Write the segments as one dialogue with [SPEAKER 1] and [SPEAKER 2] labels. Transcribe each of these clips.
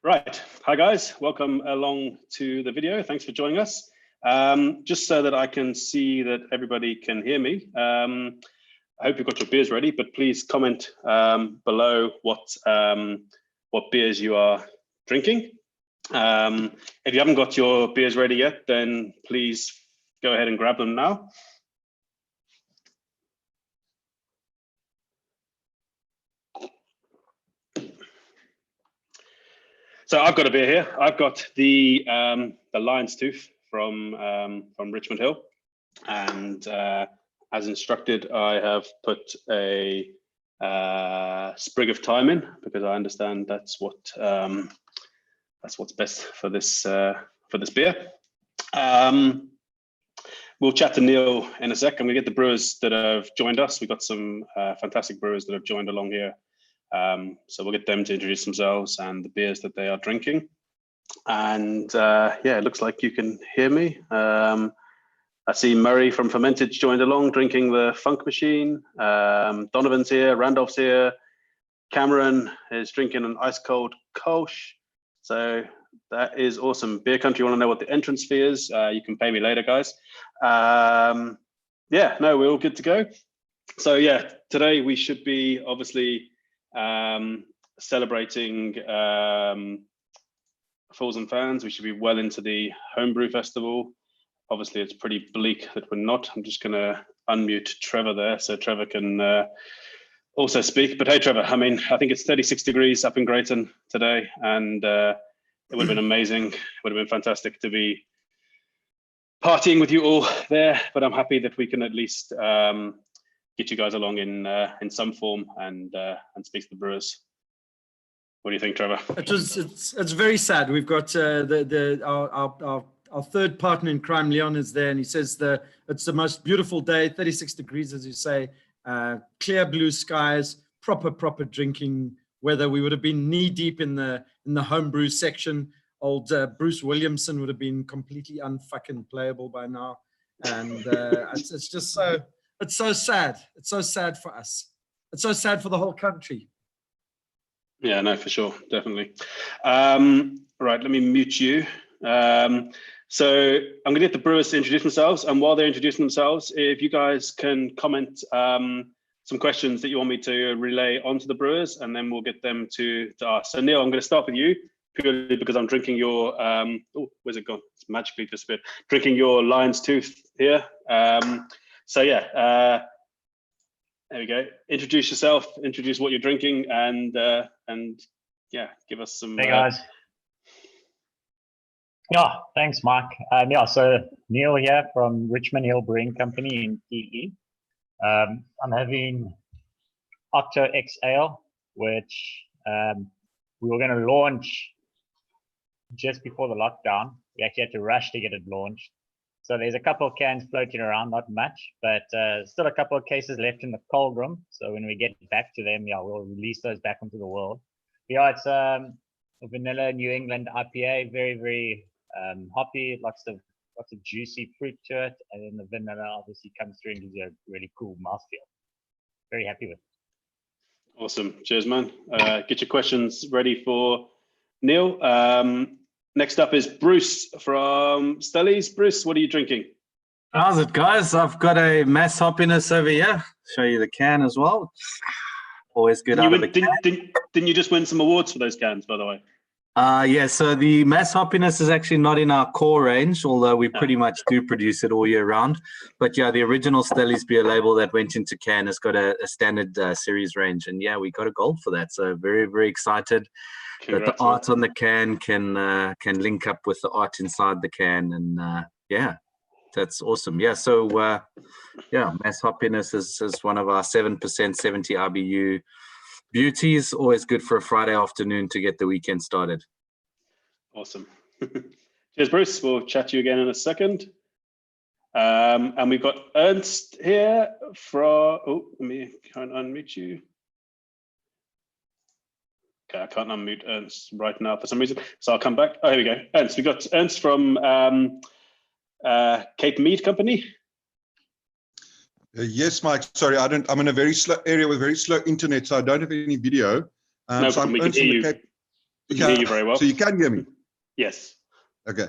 [SPEAKER 1] Right. Hi, guys. Welcome along to the video. Thanks for joining us. Just so that I can see that everybody can hear me, I hope you've got your beers ready, but please comment below what beers you are drinking. If you haven't got your beers ready yet, then please go ahead and grab them now. So I've got a beer here. I've got the Lion's Tooth from Richmond Hill, and as instructed, I have put a sprig of thyme in because I understand that's what's best for this beer. We'll chat to Neil in a sec. I'm gonna get the brewers that have joined us. We've got some fantastic brewers that have joined along here. So we'll get them to introduce themselves and the beers that they are drinking. And yeah, it looks like you can hear me. I see Murray from Fermented joined along, drinking the Funk Machine. Donovan's here, Randolph's here. Cameron is drinking an ice cold Kolsch. So that is awesome. Beer Country, you want to know what the entrance fee is? You can pay me later, guys. Yeah, no, we're all good to go. So yeah, today we should be obviously celebrating Fools and Fans. We should be well into the Homebrew Festival. Obviously, it's pretty bleak that we're not. I'm just going to unmute Trevor there so Trevor can also speak. But hey, Trevor, I mean, I think it's 36 degrees up in Greyton today, and it would have been amazing. It would have been fantastic to be partying with you all there. But I'm happy that we can at least get you guys along in some form and speak to the brewers. What do you think, Trevor?
[SPEAKER 2] It's very sad. We've got our third partner in crime, Leon, is there, and he says it's the most beautiful day, 36 degrees, as you say, clear blue skies, proper drinking weather. We would have been knee deep in the homebrew section. Old Bruce Williamson would have been completely unfucking playable by now, and it's just so. It's so sad. It's so sad for us. It's so sad for the whole country.
[SPEAKER 1] Yeah, no, for sure, definitely. Right, let me mute you. So I'm gonna get the brewers to introduce themselves, and while they're introducing themselves, if you guys can comment some questions that you want me to relay onto the brewers, and then we'll get them to ask. So Neil, I'm gonna start with you, purely because I'm drinking your, oh, where's it gone? It's magically disappeared. Drinking your Lion's Tooth here. So yeah, there we go. Introduce yourself, introduce what you're drinking, and yeah, give us some.
[SPEAKER 3] Hey guys. Yeah, thanks, Mark. Yeah, so Neil here from Richmond Hill Brewing Company in PE. I'm having Octo X Ale, which we were going to launch just before the lockdown. We actually had to rush to get it launched. So there's a couple of cans floating around, not much, but still a couple of cases left in the cold room. So when we get back to them, yeah, we'll release those back into the world. Yeah, it's a vanilla New England IPA, very hoppy, lots of juicy fruit to it, and then the vanilla obviously comes through and gives you a really cool mouthfeel. Very happy with it.
[SPEAKER 1] Awesome, cheers, man. Get your questions ready for Neil. Next up is Bruce from Stellies. Bruce, what are you drinking?
[SPEAKER 4] How's it, guys? I've got a Mass Hoppiness over here. Show you the can as well. Always good.
[SPEAKER 1] Didn't you just win some awards for those cans, by the way?
[SPEAKER 4] Yeah, so the Mass Hoppiness is actually not in our core range, although we pretty much do produce it all year round. But yeah, the original Stellies beer label that went into can has got a standard series range. And yeah, we got a gold for that. So very excited. Congrats, that the art on the can link up with the art inside the can, and yeah, that's awesome. Yeah, so yeah, Mass Hoppiness is one of our 7% 70 IBU beauties. Always good for a Friday afternoon to get the weekend started.
[SPEAKER 1] Awesome. Cheers, Bruce. We'll chat to you again in a second. And we've got Ernst here from. Oh, let me try and unmute you. Okay, I can't unmute Ernst right now for some reason, so I'll come back. Oh, here we go. Ernst, we've got Ernst from Cape Mead Company.
[SPEAKER 5] Yes, Mike. Sorry, I'm in a very slow area with very slow internet, so I don't have any video.
[SPEAKER 1] No
[SPEAKER 5] so
[SPEAKER 1] problem. We can hear you. We can hear you very well.
[SPEAKER 5] So you can hear me?
[SPEAKER 1] Yes.
[SPEAKER 5] Okay.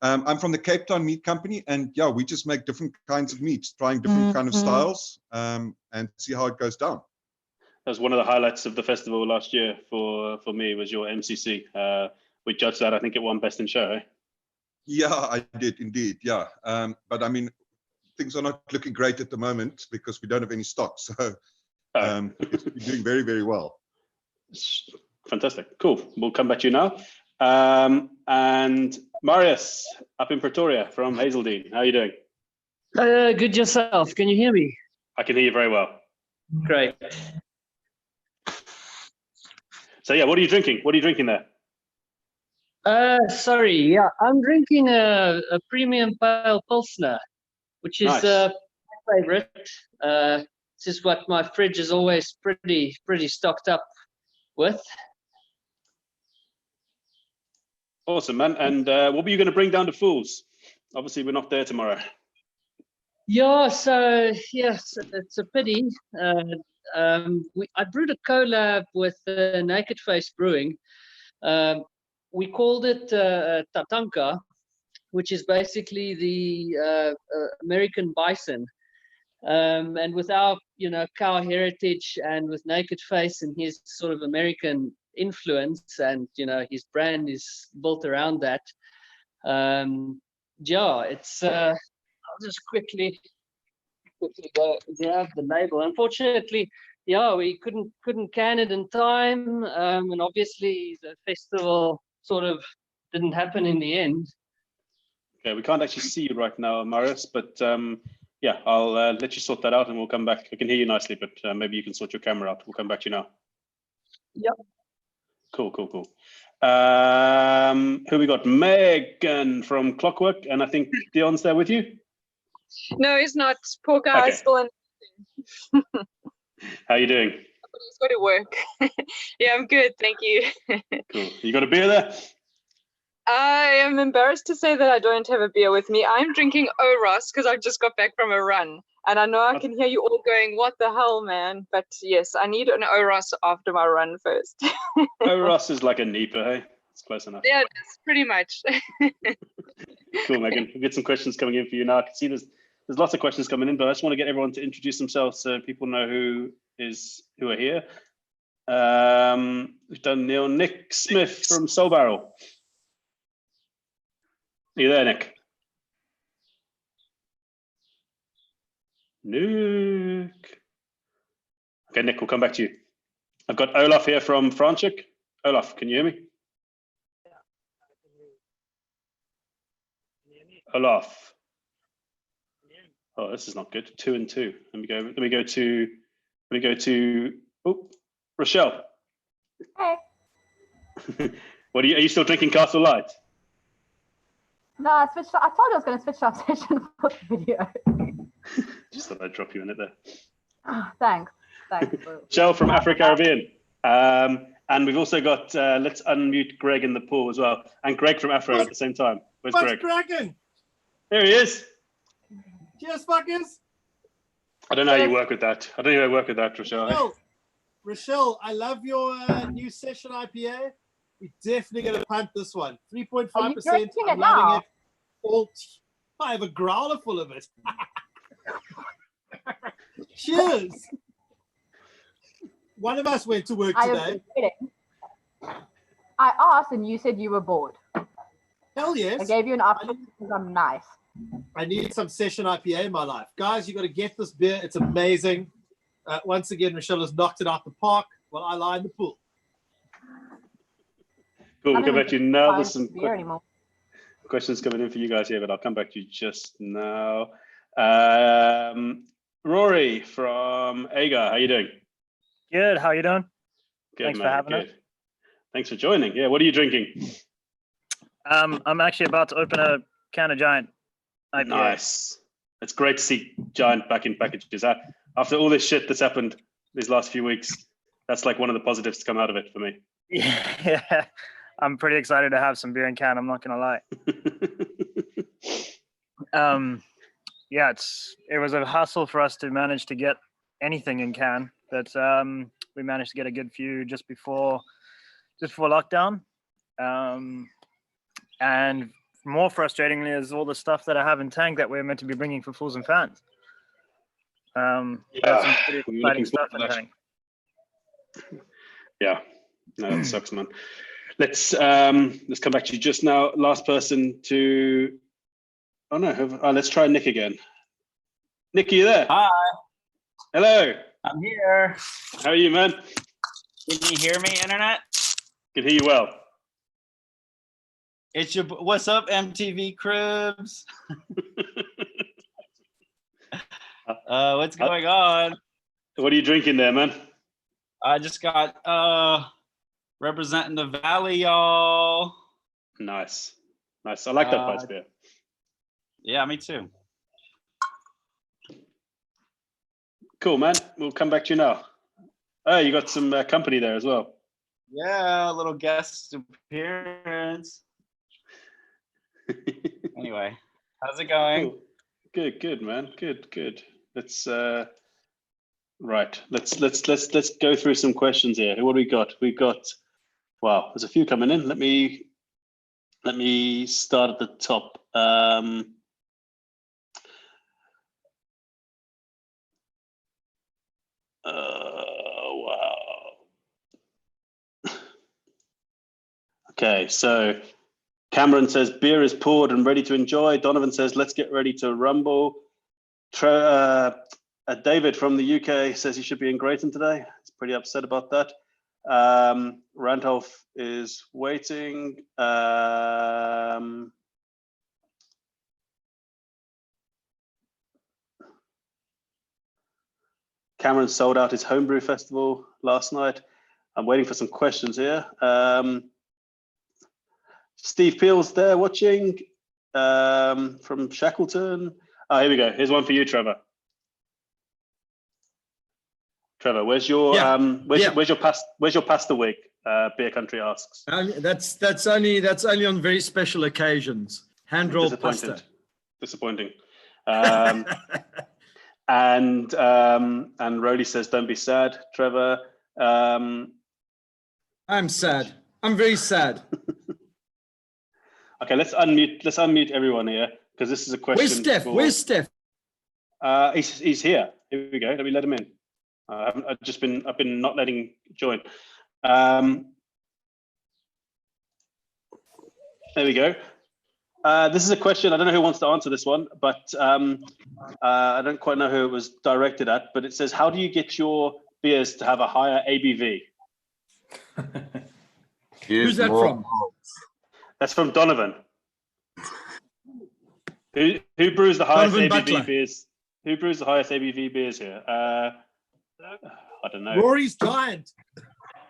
[SPEAKER 5] I'm from the Cape Town Meat Company, and yeah, we just make different kinds of meats, trying different kind of styles, and see how it goes down.
[SPEAKER 1] That was one of the highlights of the festival last year for me, was your MCC. We judged that. I think it won Best in Show. Eh?
[SPEAKER 5] Yeah, I did indeed. Yeah. But I mean, things are not looking great at the moment because we don't have any stock. So it's been doing very, very well.
[SPEAKER 1] Fantastic. Cool. We'll come back to you now. And Marius up in Pretoria from Hazeldean. How are you doing?
[SPEAKER 6] Good yourself. Can you hear me?
[SPEAKER 1] I can hear you very well.
[SPEAKER 6] Great.
[SPEAKER 1] So yeah, what are you drinking? What are you drinking there?
[SPEAKER 6] Sorry. Yeah, I'm drinking a premium pale pilsner, which is
[SPEAKER 1] Nice.
[SPEAKER 6] my favorite. This is what my fridge is always pretty stocked up with.
[SPEAKER 1] Awesome, man. And what were you going to bring down to Fools? Obviously, we're not there tomorrow.
[SPEAKER 6] Yeah, so yes, it's a pity. I brewed a collab with Naked Face Brewing. We called it Tatanka, which is basically the American bison. And with our, cow heritage, and with Naked Face and his sort of American influence, and his brand is built around that. Yeah, it's. I'll just quickly go grab the label. Unfortunately, yeah, we couldn't can it in time, and obviously the festival sort of didn't happen in the end.
[SPEAKER 1] Okay, we can't actually see you right now, Marius, but yeah, I'll let you sort that out, and we'll come back. I can hear you nicely, but maybe you can sort your camera out. We'll come back to you now.
[SPEAKER 6] Yep.
[SPEAKER 1] Cool. Who we got? Megan from Clockwork, and I think Dion's there with you.
[SPEAKER 7] No, he's not. Poor guy
[SPEAKER 1] Okay.
[SPEAKER 7] is still in.
[SPEAKER 1] How you doing?
[SPEAKER 7] He's got to work. Yeah, I'm good. Thank you.
[SPEAKER 1] Cool. You got a beer there?
[SPEAKER 7] I am embarrassed to say that I don't have a beer with me. I'm drinking Oros because I've just got back from a run. And I know I can hear you all going, what the hell, man? But yes, I need an Oros after my run first.
[SPEAKER 1] Ross is like a Nipa, hey? It's close enough.
[SPEAKER 7] Yeah, it's pretty much.
[SPEAKER 1] Cool, Megan. We'll get some questions coming in for you now. I can see there's lots of questions coming in, but I just want to get everyone to introduce themselves so people know who are here. We've done Nick Smith from Soul Barrel. Are you there, Nick? Nick. Okay, Nick, we'll come back to you. I've got Olaf here from Franschhoek. Olaf, can you hear me? Olaf. Oh, this is not good. 2 and 2. Let me go to Rochelle.
[SPEAKER 8] Hey.
[SPEAKER 1] Are you still drinking Castle Light?
[SPEAKER 8] No, I switched. I told you I was going to switch our session for the video.
[SPEAKER 1] Just thought I'd drop you in it there.
[SPEAKER 8] Thanks.
[SPEAKER 1] Shell from Afro Caribbean. And we've also got, let's unmute Greg in the pool as well. And Greg from Afro at the same time. Where's Greg?
[SPEAKER 2] Cracking?
[SPEAKER 1] There he is.
[SPEAKER 2] Cheers, fuckers.
[SPEAKER 1] I don't know how you work with that. I don't know how you work with that, Rochelle.
[SPEAKER 2] Rochelle, I love your new session IPA. We're definitely going to punt this one. 3.5%. I'm loving it. I have a growler full of it. Cheers. One of us went to work today.
[SPEAKER 8] I asked and you said you were bored.
[SPEAKER 2] Hell yes.
[SPEAKER 8] I gave you an option because I'm nice.
[SPEAKER 2] I need some session IPA in my life. Guys, you got to get this beer. It's amazing. Once again, Rochelle has knocked it out the park while I lie in the pool.
[SPEAKER 1] Cool, we'll come back to you now. There's some
[SPEAKER 8] questions
[SPEAKER 1] coming in for you guys here, but I'll come back to you just now. Rory from Agar, how you doing?
[SPEAKER 9] Good, how you doing?
[SPEAKER 1] Good,
[SPEAKER 9] Thanks
[SPEAKER 1] man.
[SPEAKER 9] for having us.
[SPEAKER 1] Thanks for joining. Yeah, what are you drinking?
[SPEAKER 9] I'm actually about to open a can of Giant IPA.
[SPEAKER 1] Nice. It's great to see Giant back in packages. After all this shit that's happened these last few weeks, that's like one of the positives to come out of it for me.
[SPEAKER 9] Yeah, I'm pretty excited to have some beer in can, I'm not gonna lie. Yeah, it was a hustle for us to manage to get anything in can, but we managed to get a good few just before lockdown. And more frustratingly is all the stuff that I have in tank that we're meant to be bringing for fools and fans. Got some pretty
[SPEAKER 1] we're
[SPEAKER 9] exciting
[SPEAKER 1] looking
[SPEAKER 9] stuff
[SPEAKER 1] forward
[SPEAKER 9] in
[SPEAKER 1] to
[SPEAKER 9] tank.
[SPEAKER 1] Yeah, no, that sucks, man. Let's come back to you just now. Last person to. Oh no, let's try Nick again. Nick, are you there?
[SPEAKER 10] Hi,
[SPEAKER 1] Hello.
[SPEAKER 10] I'm here.
[SPEAKER 1] How are you, man?
[SPEAKER 10] Can you hear me, internet?
[SPEAKER 1] Can hear you well.
[SPEAKER 10] It's your what's up, MTV Cribs? What's going on?
[SPEAKER 1] What are you drinking there, man?
[SPEAKER 10] I just got representing the Valley, y'all.
[SPEAKER 1] Nice. I like that Vice beer.
[SPEAKER 10] Yeah, me too.
[SPEAKER 1] Cool, man. We'll come back to you now. Oh, you got some company there as well.
[SPEAKER 10] Yeah, a little guest appearance. Anyway, how's it going?
[SPEAKER 1] Cool. Good, man. Good. Let's right. Let's go through some questions here. What do we got? We got. Wow, there's a few coming in. Let me start at the top. Wow. Okay, so Cameron says beer is poured and ready to enjoy. Donovan says let's get ready to rumble. David from the UK says he should be in Grayton today. He's pretty upset about that. Randolph is waiting. Cameron sold out his homebrew festival last night. I'm waiting for some questions here. Steve Peel's there watching from Shackleton. Oh, here we go. Here's one for you, Trevor. Trevor, where's your pasta wig? Beer Country asks.
[SPEAKER 2] That's only on very special occasions. Hand rolled pasta.
[SPEAKER 1] Disappointing. And Rowley says, "Don't be sad, Trevor."
[SPEAKER 2] I'm sad. I'm very sad.
[SPEAKER 1] Okay, let's unmute everyone here because this is a question.
[SPEAKER 2] Where's Steph?
[SPEAKER 1] He's here. Here we go. Let me let him in. I've been not letting join. There we go. This is a question. I don't know who wants to answer this one, but I don't quite know who it was directed at. But it says, "How do you get your beers to have a higher ABV?"
[SPEAKER 2] Who's that from?
[SPEAKER 1] That's from Donovan. Who brews the highest
[SPEAKER 2] Donovan
[SPEAKER 1] ABV
[SPEAKER 2] Butler.
[SPEAKER 1] beers? Who brews the highest ABV beers here? I don't know.
[SPEAKER 2] Rory's Giant.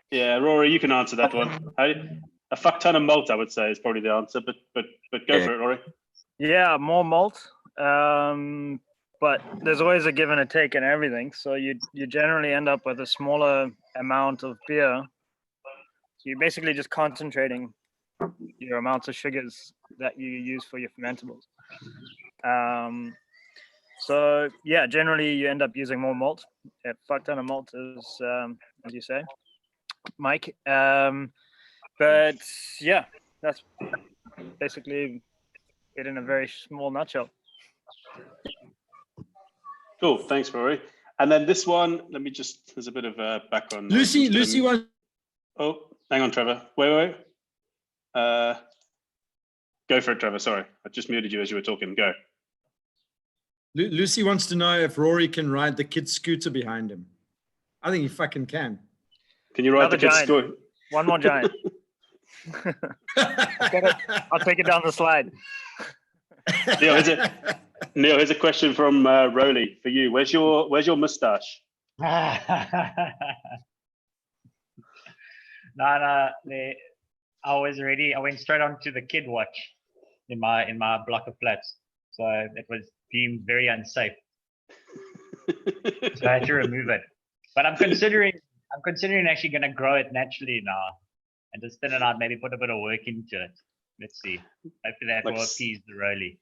[SPEAKER 1] Yeah, Rory, you can answer that one. A fuck ton of malt, I would say, is probably the answer. But go for it, Rory.
[SPEAKER 9] Yeah, more malt. But there's always a give and a take in everything. So you generally end up with a smaller amount of beer. So you're basically just concentrating your amounts of sugars that you use for your fermentables. So yeah, generally you end up using more malt. A fuck ton of malt is, as you say, Mike. But yeah, that's basically it in a very small nutshell.
[SPEAKER 1] Cool, thanks, Rory. And then this one, let me just, there's a bit of background.
[SPEAKER 2] Lucy wants.
[SPEAKER 1] Oh, hang on, Trevor. Wait. Go for it, Trevor. Sorry, I just muted you as you were talking. Go.
[SPEAKER 2] Lucy wants to know if Rory can ride the kid's scooter behind him. I think he fucking can.
[SPEAKER 1] Can you ride the kid's scooter?
[SPEAKER 9] One more giant. I'll take it down the slide.
[SPEAKER 1] Neil, here's a question from Rowley for you. Where's your mustache?
[SPEAKER 3] No, I was ready. I went straight on to the kid watch in my block of flats, so it was deemed very unsafe. So I had to remove it. But I'm considering actually going to grow it naturally now, and just thin it out. Maybe put a bit of work into it. Let's see. Hopefully that will appease the Rolly.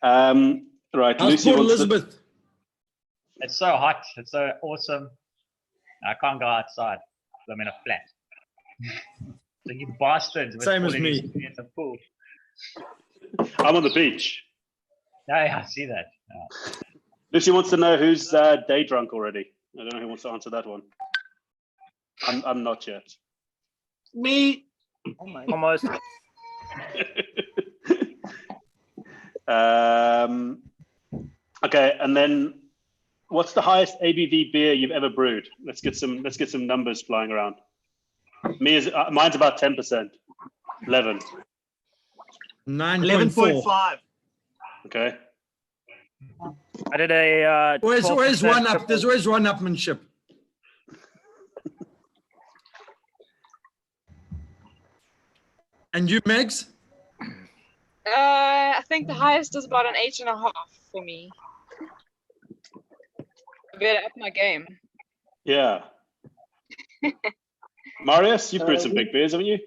[SPEAKER 1] Right,
[SPEAKER 2] how's
[SPEAKER 1] Lucy
[SPEAKER 2] Port Elizabeth?
[SPEAKER 3] It's so hot. It's so awesome. I can't go outside. I'm in a flat. So you bastards. with
[SPEAKER 2] Same as
[SPEAKER 3] all
[SPEAKER 2] me.
[SPEAKER 3] these in the pool.
[SPEAKER 1] I'm on the beach.
[SPEAKER 3] Yeah, I see that. Yeah.
[SPEAKER 1] Lucy wants to know who's day drunk already. I don't know who wants to answer that one. I'm not yet.
[SPEAKER 11] Me.
[SPEAKER 9] Almost.
[SPEAKER 1] Okay, and then what's the highest ABV beer you've ever brewed? Let's get some numbers flying around. Mine's about 10%. 11.
[SPEAKER 11] 11.5.
[SPEAKER 1] Okay.
[SPEAKER 9] I did a.
[SPEAKER 2] Always
[SPEAKER 9] 12%
[SPEAKER 2] one up.
[SPEAKER 9] triple.
[SPEAKER 2] There's always one upmanship. And you, Megs?
[SPEAKER 7] I think the highest is about an 8.5 for me. I better up my game.
[SPEAKER 1] Yeah. Marius, you've brewed some big beers, haven't you?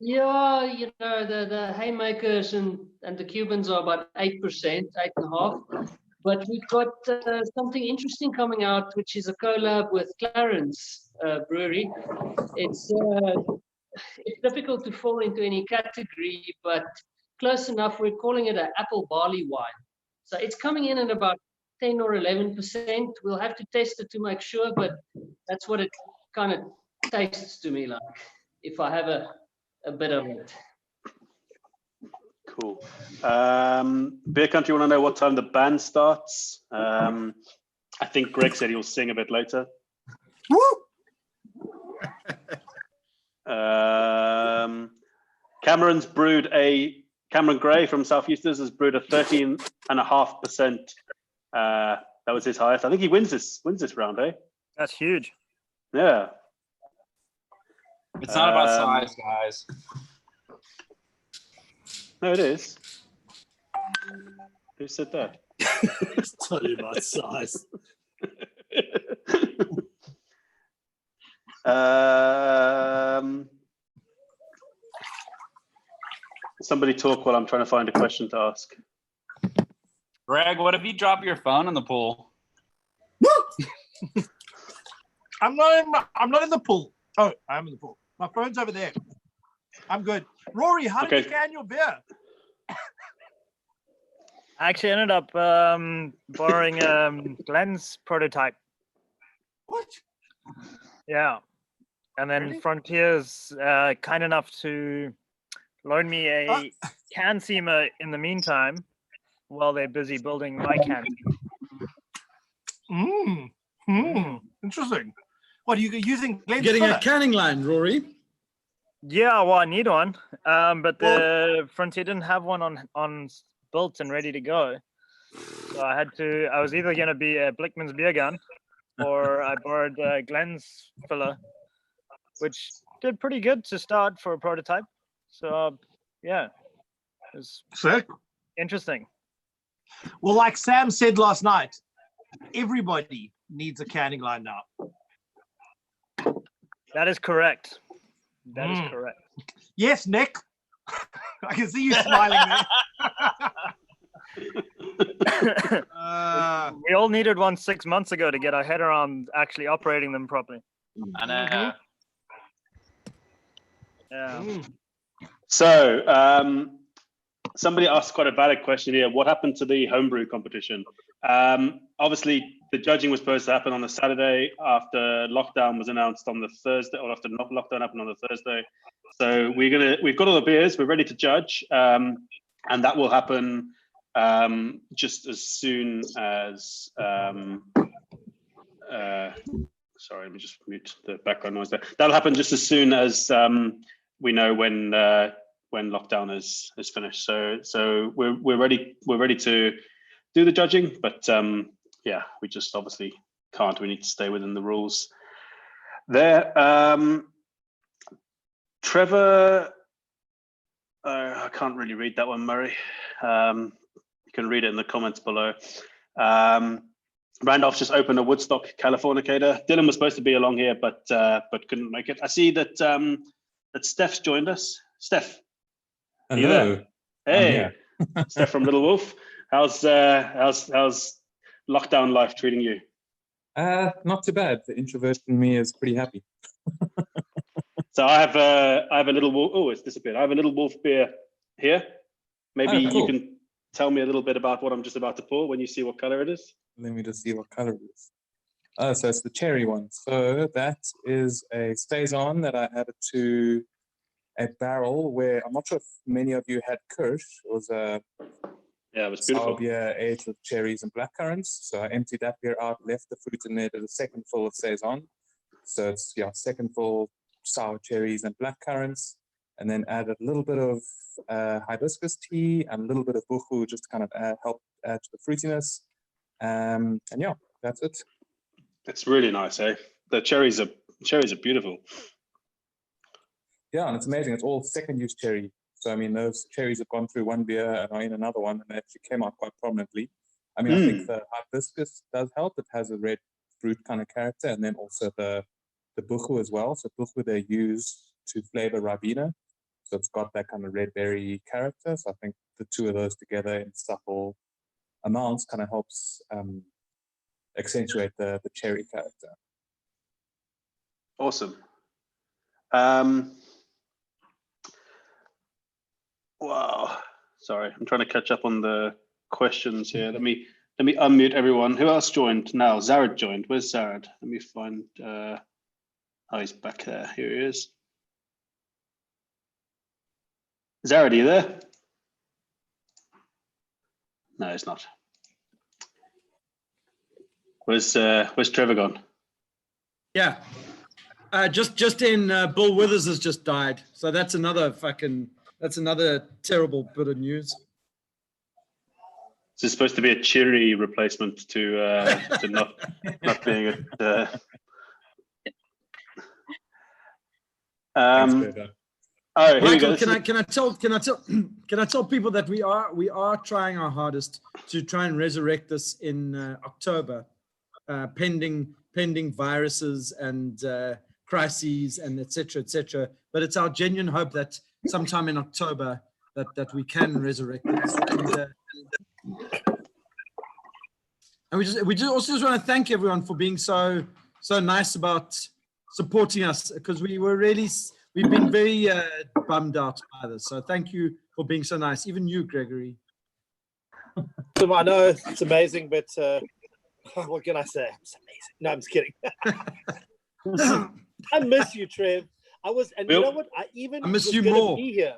[SPEAKER 6] Yeah, you know, the haymakers and the Cubans are about 8%, 8.5%. But we've got something interesting coming out, which is a collab with Clarence Brewery. It's difficult to fall into any category, but close enough. We're calling it an apple barley wine. So it's coming in at about 10 or 11%. We'll have to test it to make sure, but that's what it kind of tastes to me like, if I have a bit of it.
[SPEAKER 1] Cool. Beer Country, want to know what time the band starts? I think Greg said he'll sing a bit later. Cameron Gray from South Eusters has brewed a 13.5%. That was his highest. I think he wins this round, eh?
[SPEAKER 9] That's huge.
[SPEAKER 1] Yeah.
[SPEAKER 10] It's not about size, guys.
[SPEAKER 1] No, it is. Who said that?
[SPEAKER 11] It's totally about size.
[SPEAKER 1] Somebody talk while I'm trying to find a question to ask.
[SPEAKER 10] Greg, what if you drop your phone in the pool?
[SPEAKER 11] I'm not in the pool. Oh, I'm in the pool. My phone's over there. I'm good. Rory, how did you can your beer?
[SPEAKER 9] I actually ended up borrowing Glenn's prototype.
[SPEAKER 11] What?
[SPEAKER 9] Yeah. And then
[SPEAKER 11] Really?
[SPEAKER 9] Frontier's kind enough to loan me a can seamer in the meantime while they're busy building my can.
[SPEAKER 11] Interesting. What are you using? Glenn's
[SPEAKER 2] Getting a
[SPEAKER 11] filler?
[SPEAKER 2] canning line, Rory.
[SPEAKER 9] Yeah, well, I need one. But the Frontier didn't have one on built and ready to go. So I was either going to be a Blickman's beer gun or I borrowed Glenn's filler, which did pretty good to start for a prototype. So, yeah, it was
[SPEAKER 11] sick.
[SPEAKER 9] Interesting.
[SPEAKER 11] Well, like Sam said last night, everybody needs a canning line now.
[SPEAKER 9] That is correct. That is correct.
[SPEAKER 11] Yes, Nick. I can see you smiling there.
[SPEAKER 9] We all needed one 6 months ago to get our head around actually operating them properly.
[SPEAKER 10] I know.
[SPEAKER 9] Yeah.
[SPEAKER 1] So, somebody asked quite a valid question here. What happened to the homebrew competition? Obviously, the judging was supposed to happen on the Saturday after lockdown was announced on the Thursday, or after lockdown happened on the Thursday. So we've got all the beers, we're ready to judge, and that will happen just as soon as. Sorry, let me just mute the background noise there. That'll happen just as soon as we know when lockdown is finished. So we're ready to do the judging, but yeah, we just obviously can't. We need to stay within the rules there. Trevor, I can't really read that one, Murray. You can read it in the comments below. Randolph just opened a Woodstock Californicator. Dylan was supposed to be along here, but couldn't make it. I see that that Steph's joined us. Steph, are you there? Hey, Steph from Little Wolf. How's lockdown life treating you?
[SPEAKER 12] Not too bad. The introvert in me is pretty happy.
[SPEAKER 1] So I have a little wolf. Oh, it's disappeared. I have a little wolf beer here. Maybe
[SPEAKER 12] Oh, cool.
[SPEAKER 1] you can tell me a little bit about what I'm just about to pour when you see what color it is.
[SPEAKER 12] Let me just see what color it is. Oh, so it's the cherry one. So that is a Saison that I added to a barrel where I'm not sure if many of you had Kirsch. It was a
[SPEAKER 1] it was
[SPEAKER 12] sour
[SPEAKER 1] beautiful.
[SPEAKER 12] beer aged with cherries and blackcurrants. So I emptied that beer out, left the fruit in there, did a second fill of Saison. So it's second fill sour cherries and blackcurrants, and then added a little bit of hibiscus tea and a little bit of buchu just to kind of help add to the fruitiness. And yeah, that's it.
[SPEAKER 1] It's really nice, eh? The cherries are beautiful.
[SPEAKER 12] Yeah, and it's amazing. It's all second use cherry. So I mean, those cherries have gone through one beer and are in another one, and they actually came out quite prominently. I mean, I think the hibiscus does help. It has a red fruit kind of character, and then also the buchu as well. So buchu they use to flavor Ribena. So it's got that kind of red berry character. So I think the two of those together in subtle amounts kind of helps accentuate the cherry character.
[SPEAKER 1] Awesome. Wow. Sorry, I'm trying to catch up on the questions here. Let me unmute everyone. Who else joined now? Zared joined. Where's Zared? Let me find. Oh, he's back there. Here he is. Zared, are you there? No, he's not. Where's Trevor gone?
[SPEAKER 2] Yeah. Just in Bill Withers has just died. So that's another terrible bit of news.
[SPEAKER 1] This is supposed to be a cheery replacement to not being it. Oh, here
[SPEAKER 2] Michael,
[SPEAKER 1] we go.
[SPEAKER 2] can I tell people that we are trying our hardest to try and resurrect this in October, pending viruses and crises and etc. But it's our genuine hope that sometime in October that we can resurrect this. And we just also want to thank everyone for being so nice about supporting us, because we've been very bummed out by this. So thank you for being so nice, even you, Gregory.
[SPEAKER 11] So I know it's amazing, but what can I say? It's amazing. No, I'm just kidding. I miss you, Trev. You know what? I miss you more. Be here.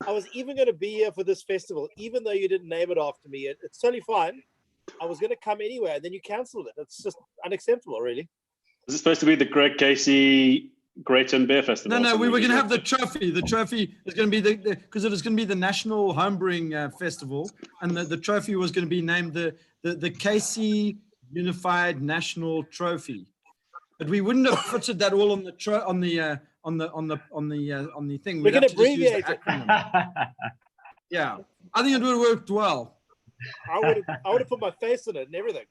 [SPEAKER 11] I was even going to be here for this festival, even though you didn't name it after me. It's totally fine. I was going to come anyway, and then you cancelled it. It's just unacceptable, really.
[SPEAKER 1] Was it supposed to be the Greg Casey Greyton Beer Festival?
[SPEAKER 2] No, we were going to have the trophy. The trophy is going to be because it was going to be the National Homebrewing Festival, and the trophy was going to be named the Casey Unified National Trophy. But we wouldn't have fitted that all on the thing.
[SPEAKER 11] We're going to abbreviate it.
[SPEAKER 2] Yeah, I think it would have worked well.
[SPEAKER 11] I would have put my face in it and everything.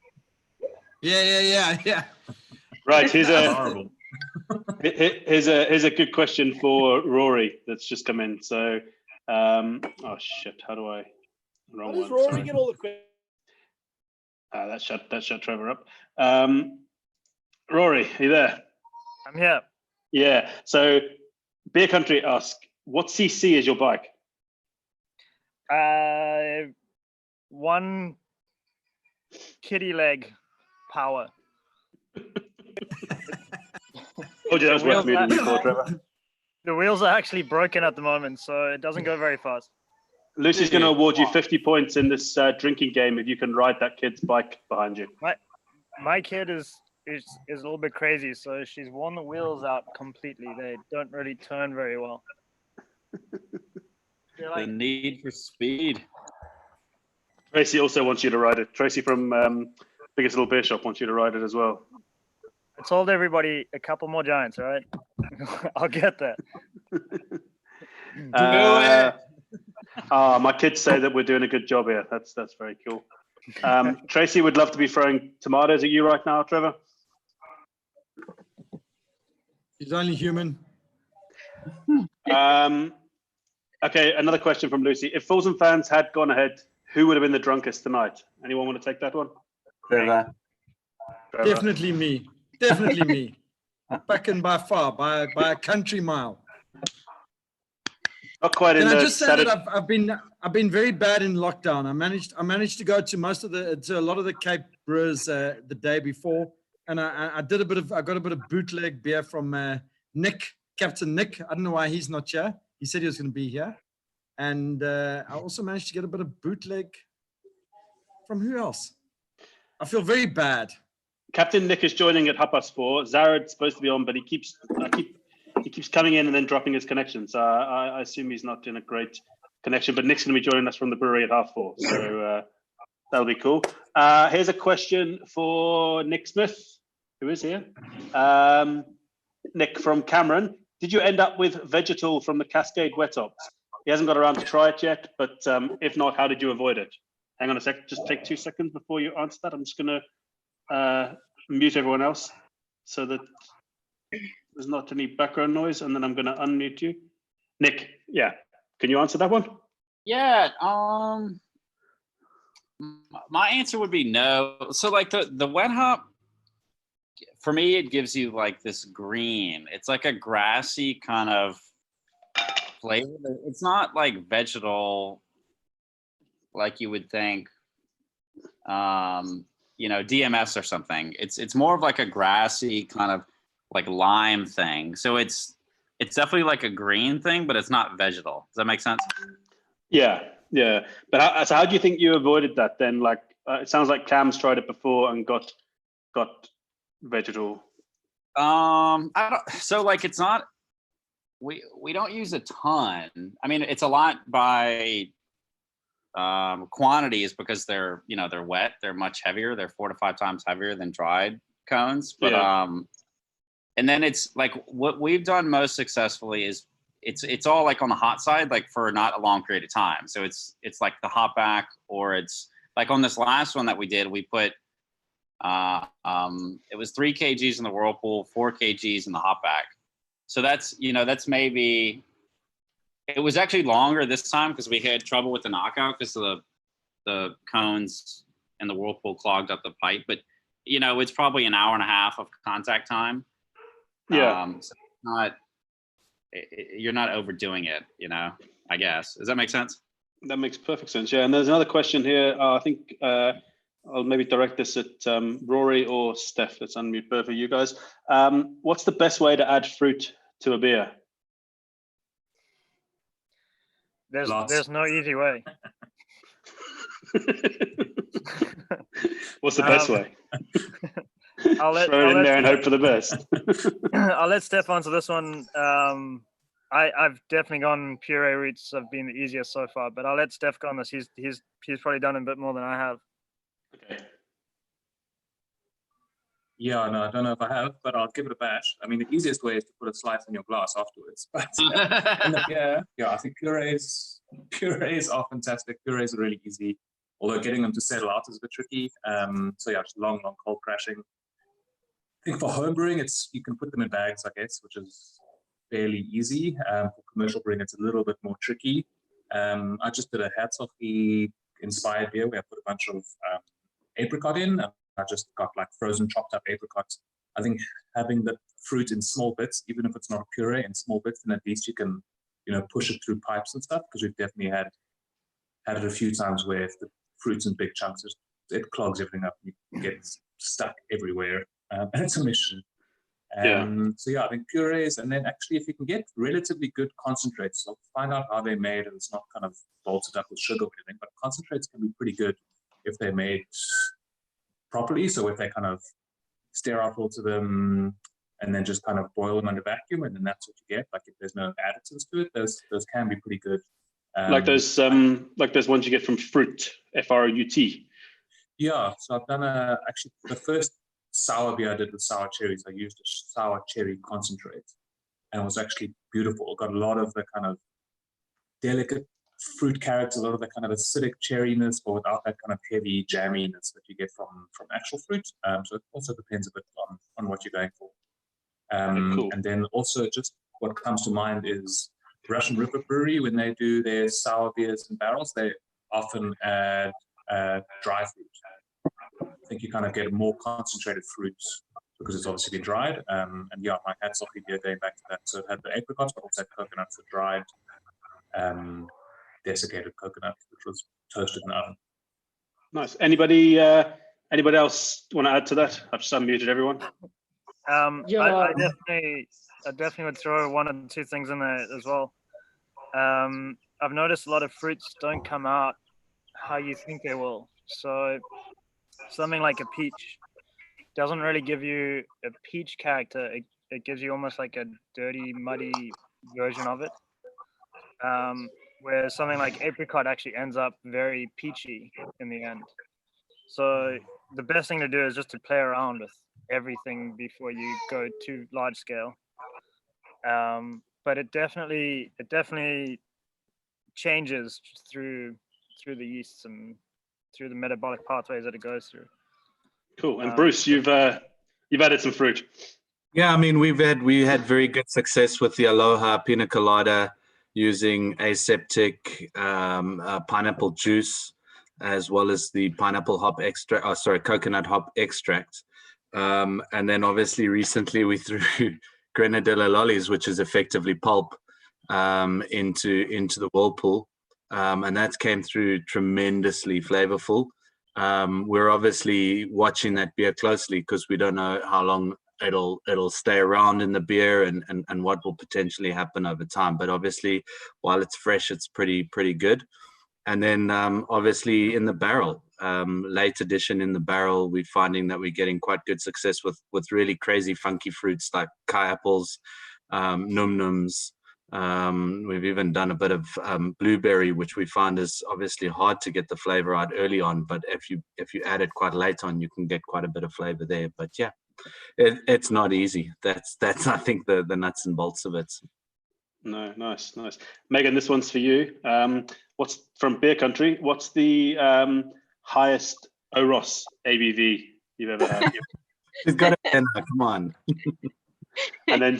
[SPEAKER 2] Yeah.
[SPEAKER 1] Right, here's a good question for Rory that's just come in. So, oh shit, how do I?
[SPEAKER 11] How does Rory get all the questions?
[SPEAKER 1] That shut Trevor up. Rory, are you there?
[SPEAKER 9] I'm here.
[SPEAKER 1] Yeah. So, Beer Country ask, what CC is your bike?
[SPEAKER 9] 1 kitty leg power.
[SPEAKER 1] Oh, that was worth meeting you for, Trevor.
[SPEAKER 9] The wheels are actually broken at the moment, so it doesn't go very fast.
[SPEAKER 1] Lucy's going to award you 50 points in this drinking game if you can ride that kid's bike behind you.
[SPEAKER 9] My kid is a little bit crazy, so she's worn the wheels out completely. They don't really turn very well.
[SPEAKER 10] The need for speed.
[SPEAKER 1] Tracy also wants you to ride it. Tracy from Biggest Little Beer Shop wants you to ride it as well.
[SPEAKER 9] I told everybody a couple more giants, all right? I'll get that.
[SPEAKER 1] My kids say that we're doing a good job here. That's very cool. Tracy would love to be throwing tomatoes at you right now, Trevor.
[SPEAKER 2] He's only human.
[SPEAKER 1] Okay, another question from Lucy. If Fools and Fans had gone ahead, who would have been the drunkest tonight? Anyone want to take that one?
[SPEAKER 4] Trevor.
[SPEAKER 2] Definitely me. Definitely me. Back and by far, by a country mile.
[SPEAKER 1] Not quite in
[SPEAKER 2] Can
[SPEAKER 1] the
[SPEAKER 2] I just say that
[SPEAKER 1] Saturday-
[SPEAKER 2] I've been very bad in lockdown. I managed to go to a lot of the Cape Brewers the day before, and I got a bit of bootleg beer from Nick, Captain Nick. I don't know why he's not here. He said he was going to be here, and I also managed to get a bit of bootleg from who else? I feel very bad.
[SPEAKER 1] Captain Nick is joining at 4:30. Zarad's supposed to be on, but he keeps coming in and then dropping his connection. So I assume he's not in a great connection. But Nick's going to be joining us from the brewery at 4:30. So that'll be cool. Here's a question for Nick Smith, who is here. Nick from Cameron. Did you end up with Vegetal from the Cascade Wet Tops? He hasn't got around to try it yet, but if not, how did you avoid it? Hang on a sec. Just take 2 seconds before you answer that. I'm just going to mute everyone else so that there's not any background noise, and then I'm going to unmute you. Nick, yeah, can you answer that one?
[SPEAKER 10] Yeah, my answer would be no. So like the wet hop, for me, it gives you like this green. It's like a grassy kind of flavor. It's not like vegetal like you would think. DMS or something. It's more of like a grassy kind of like lime thing. So it's definitely like a green thing, but it's not vegetal. Does that make sense?
[SPEAKER 1] Yeah. But how do you think you avoided that then? Like it sounds like Cam's tried it before and got vegetal.
[SPEAKER 10] I don't. So like it's not. We don't use a ton. I mean, it's a lot by quantities because they're wet. They're much heavier. They're 4 to 5 times heavier than dried cones. But and then it's like what we've done most successfully is it's all like on the hot side, like for not a long period of time. So it's like the hot back, or it's like on this last one that we did, we put it was 3 kgs in the whirlpool, 4 kgs in the hot back. So that's maybe. It was actually longer this time because we had trouble with the knockout because the cones and the whirlpool clogged up the pipe. But it's probably an hour and a half of contact time.
[SPEAKER 1] Yeah.
[SPEAKER 10] So you're not overdoing it. I guess. Does that make sense?
[SPEAKER 1] That makes perfect sense. Yeah. And there's another question here. I think I'll maybe direct this at Rory or Steph. Let's unmute both of you guys. What's the best way to add fruit to a beer?
[SPEAKER 9] There's no easy way.
[SPEAKER 1] What's the best way?
[SPEAKER 9] I'll let
[SPEAKER 1] Throw it in there and hope for the best.
[SPEAKER 9] I'll let Steph answer this one. I've definitely gone puree routes have been the easiest so far, but I'll let Steph go on this. He's probably done a bit more than I have.
[SPEAKER 1] Okay.
[SPEAKER 12] Yeah, no, I don't know if I have, but I'll give it a bash. I mean, the easiest way is to put a slice in your glass afterwards. But yeah, I think purees are fantastic. Purees are really easy, although getting them to settle out is a bit tricky. So yeah, just long cold crashing. I think for home brewing, you can put them in bags, I guess, which is fairly easy. For commercial brewing, it's a little bit more tricky. I just did a Herzog-y inspired beer where I put a bunch of apricot in. I just got like frozen chopped up apricots. I think having the fruit in small bits, even if it's not a puree, in small bits, then at least you can, push it through pipes and stuff. Because we've definitely had it a few times where if the fruit's in big chunks, it clogs everything up. You get stuck everywhere, and it's a mission. So yeah, I think purees, and then actually if you can get relatively good concentrates, so find out how they're made, and it's not kind of bolted up with sugar or anything. But concentrates can be pretty good if they're made properly. So if they kind of sterile filter them and then just kind of boil them under vacuum, and then that's what you get. Like if there's no additives to it, those can be pretty good.
[SPEAKER 1] Like those ones you get from Fruit, F-R-U-T.
[SPEAKER 12] Yeah, so I've done actually the first sour beer I did with sour cherries. I used a sour cherry concentrate, and it was actually beautiful. It got a lot of the kind of delicate fruit character, a lot of the kind of acidic cherryness, but without that kind of heavy jamminess that you get from actual fruit. So it also depends a bit on what you're going for.
[SPEAKER 1] Cool.
[SPEAKER 12] And then also just what comes to mind is Russian River Brewery, when they do their sour beers in barrels, they often add dry fruit. I think you kind of get more concentrated fruit because it's obviously been dried. And yeah, my Herzog beer going back to that. So it had the apricots, but also coconuts that dried. desiccated coconut, which was toasted in the oven.
[SPEAKER 1] Nice. Anybody else want to add to that? I've just unmuted everyone.
[SPEAKER 9] I definitely would throw one or two things in there as well. I've noticed a lot of fruits don't come out how you think they will. So something like a peach doesn't really give you a peach character. It gives you almost like a dirty, muddy version of it. Whereas something like apricot actually ends up very peachy in the end. So the best thing to do is just to play around with everything before you go too large scale. But it definitely changes through the yeasts and through the metabolic pathways that it goes through.
[SPEAKER 1] Cool. And Bruce, you've added some fruit.
[SPEAKER 4] Yeah, I mean, we had very good success with the Aloha Pina Colada using aseptic pineapple juice, as well as the pineapple hop extract. Coconut hop extract. And then obviously recently we threw Grenadilla lollies, which is effectively pulp, into the whirlpool, and that came through tremendously flavorful. We're obviously watching that beer closely because we don't know how long it'll stay around in the beer and what will potentially happen over time. But obviously, while it's fresh, it's pretty good. And then obviously in the barrel, late edition in the barrel, we're finding that we're getting quite good success with really crazy funky fruits like kai apples, num-nums. We've even done a bit of blueberry, which we find is obviously hard to get the flavor out early on, but if you add it quite late on, you can get quite a bit of flavor there. But yeah, it's not easy. That's I think the nuts and bolts of it.
[SPEAKER 1] No, nice. Megan, this one's for you. What's from beer country? What's the highest Oros ABV you've ever had?
[SPEAKER 4] You've got it. Come on.
[SPEAKER 1] And then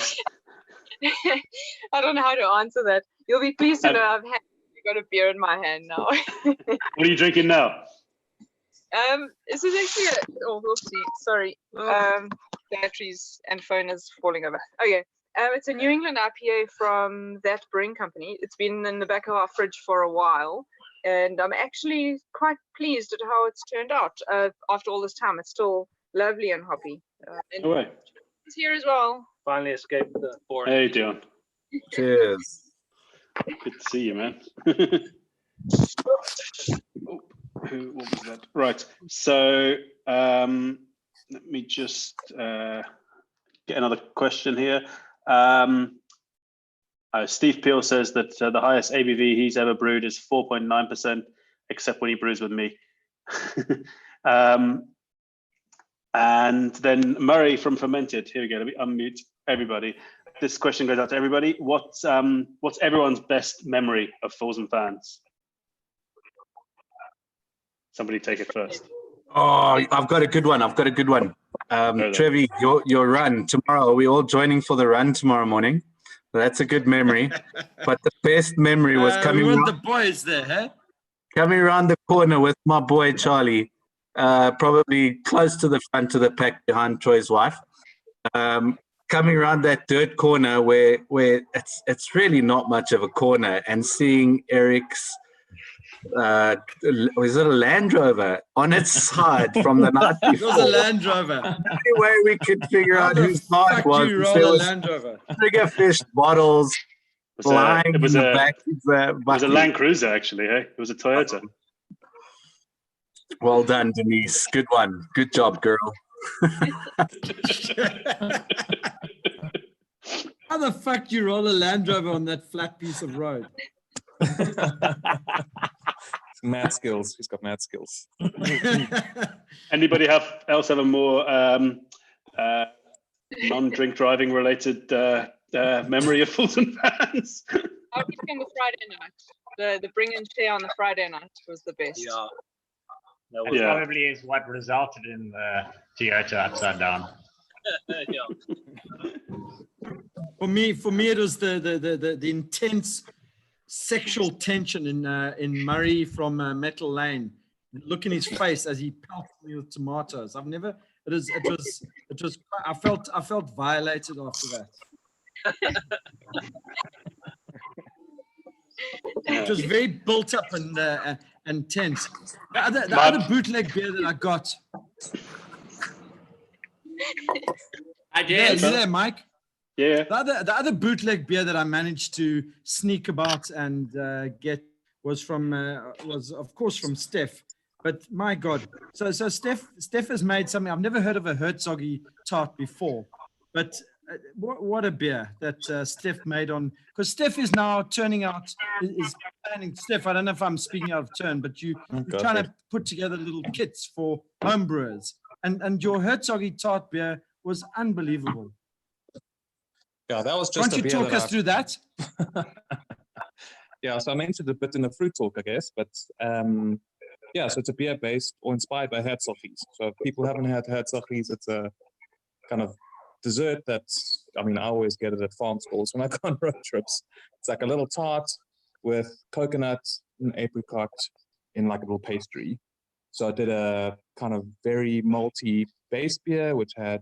[SPEAKER 7] I don't know how to answer that. You'll be pleased to know I've got a beer in my hand now.
[SPEAKER 1] What are you drinking now?
[SPEAKER 7] This is actually whoopsie, sorry. Batteries and phone is falling over. Okay. It's a New England IPA from that brewing company. It's been in the back of our fridge for a while, and I'm actually quite pleased at how it's turned out. After all this time, it's still lovely and hoppy.
[SPEAKER 1] No way.
[SPEAKER 7] It's here as well.
[SPEAKER 11] Finally escaped the board.
[SPEAKER 1] Hey, Dion.
[SPEAKER 4] Cheers.
[SPEAKER 1] Good to see you, man. What was that? Right. So let me just get another question here. Steve Peel says that the highest ABV he's ever brewed is 4.9%, except when he brews with me. And then Murray from Fermented. Here we go. Let me unmute everybody. This question goes out to everybody. What's everyone's best memory of Fools and Fans? Somebody take it first.
[SPEAKER 4] Oh, I've got a good one. Trevi, your run tomorrow. Are we all joining for the run tomorrow morning? That's a good memory. But the best memory was coming.
[SPEAKER 2] We want the boys there, huh?
[SPEAKER 4] Coming around the corner with my boy Charlie, probably close to the front of the pack behind Troy's wife. Coming around that dirt corner where it's really not much of a corner, and seeing Eric's. Was it a Land Rover on its side from the night before?
[SPEAKER 2] It was a Land Rover.
[SPEAKER 4] Any way we could figure out whose car it was.
[SPEAKER 2] There was Land Rover.
[SPEAKER 4] Bigger fish bottles flying
[SPEAKER 1] it was
[SPEAKER 4] in the back of the
[SPEAKER 1] it was a Land Cruiser, actually. Hey, it was a Toyota.
[SPEAKER 4] Well done, Denise. Good one. Good job, girl.
[SPEAKER 2] How the fuck do you roll a Land Rover on that flat piece of road?
[SPEAKER 12] Mad skills. He's got mad skills.
[SPEAKER 1] Anybody else have a more non-drink driving related memory of Fools and Fans?
[SPEAKER 7] I was on the Friday night. The bring and share on the Friday night was the best.
[SPEAKER 3] Yeah. That probably is what resulted in the Toyota upside down.
[SPEAKER 2] For me, it was the intense sexual tension in Murray from Metal Lane. Look in his face as he pelted me with tomatoes. It was. I felt violated after that. It was very built up and tense. The other bootleg beer that I got.
[SPEAKER 13] I
[SPEAKER 2] Yeah,
[SPEAKER 13] did.
[SPEAKER 2] you there, Mike?
[SPEAKER 1] Yeah.
[SPEAKER 2] The other bootleg beer that I managed to sneak about and get was of course from Steph. But my God, so Steph has made something. I've never heard of a Herzoggy tart before, but what a beer that Steph made on, because Steph is now turning out, is planning. Steph, I don't know if I'm speaking out of turn, but you're trying to put together little kits for homebrewers, and your Herzoggy tart beer was unbelievable.
[SPEAKER 12] Yeah, that was
[SPEAKER 2] Why
[SPEAKER 12] just.
[SPEAKER 2] don't you talk us through that?
[SPEAKER 12] Yeah, so I mentioned a bit in the fruit talk, I guess, but yeah, so it's a beer based or inspired by Herzoggies. So if people haven't had Herzoggies, it's a kind of dessert that's, I mean, I always get it at farm schools when I go on road trips. It's like a little tart with coconut and apricot in like a little pastry. So I did a kind of very malty base beer, which had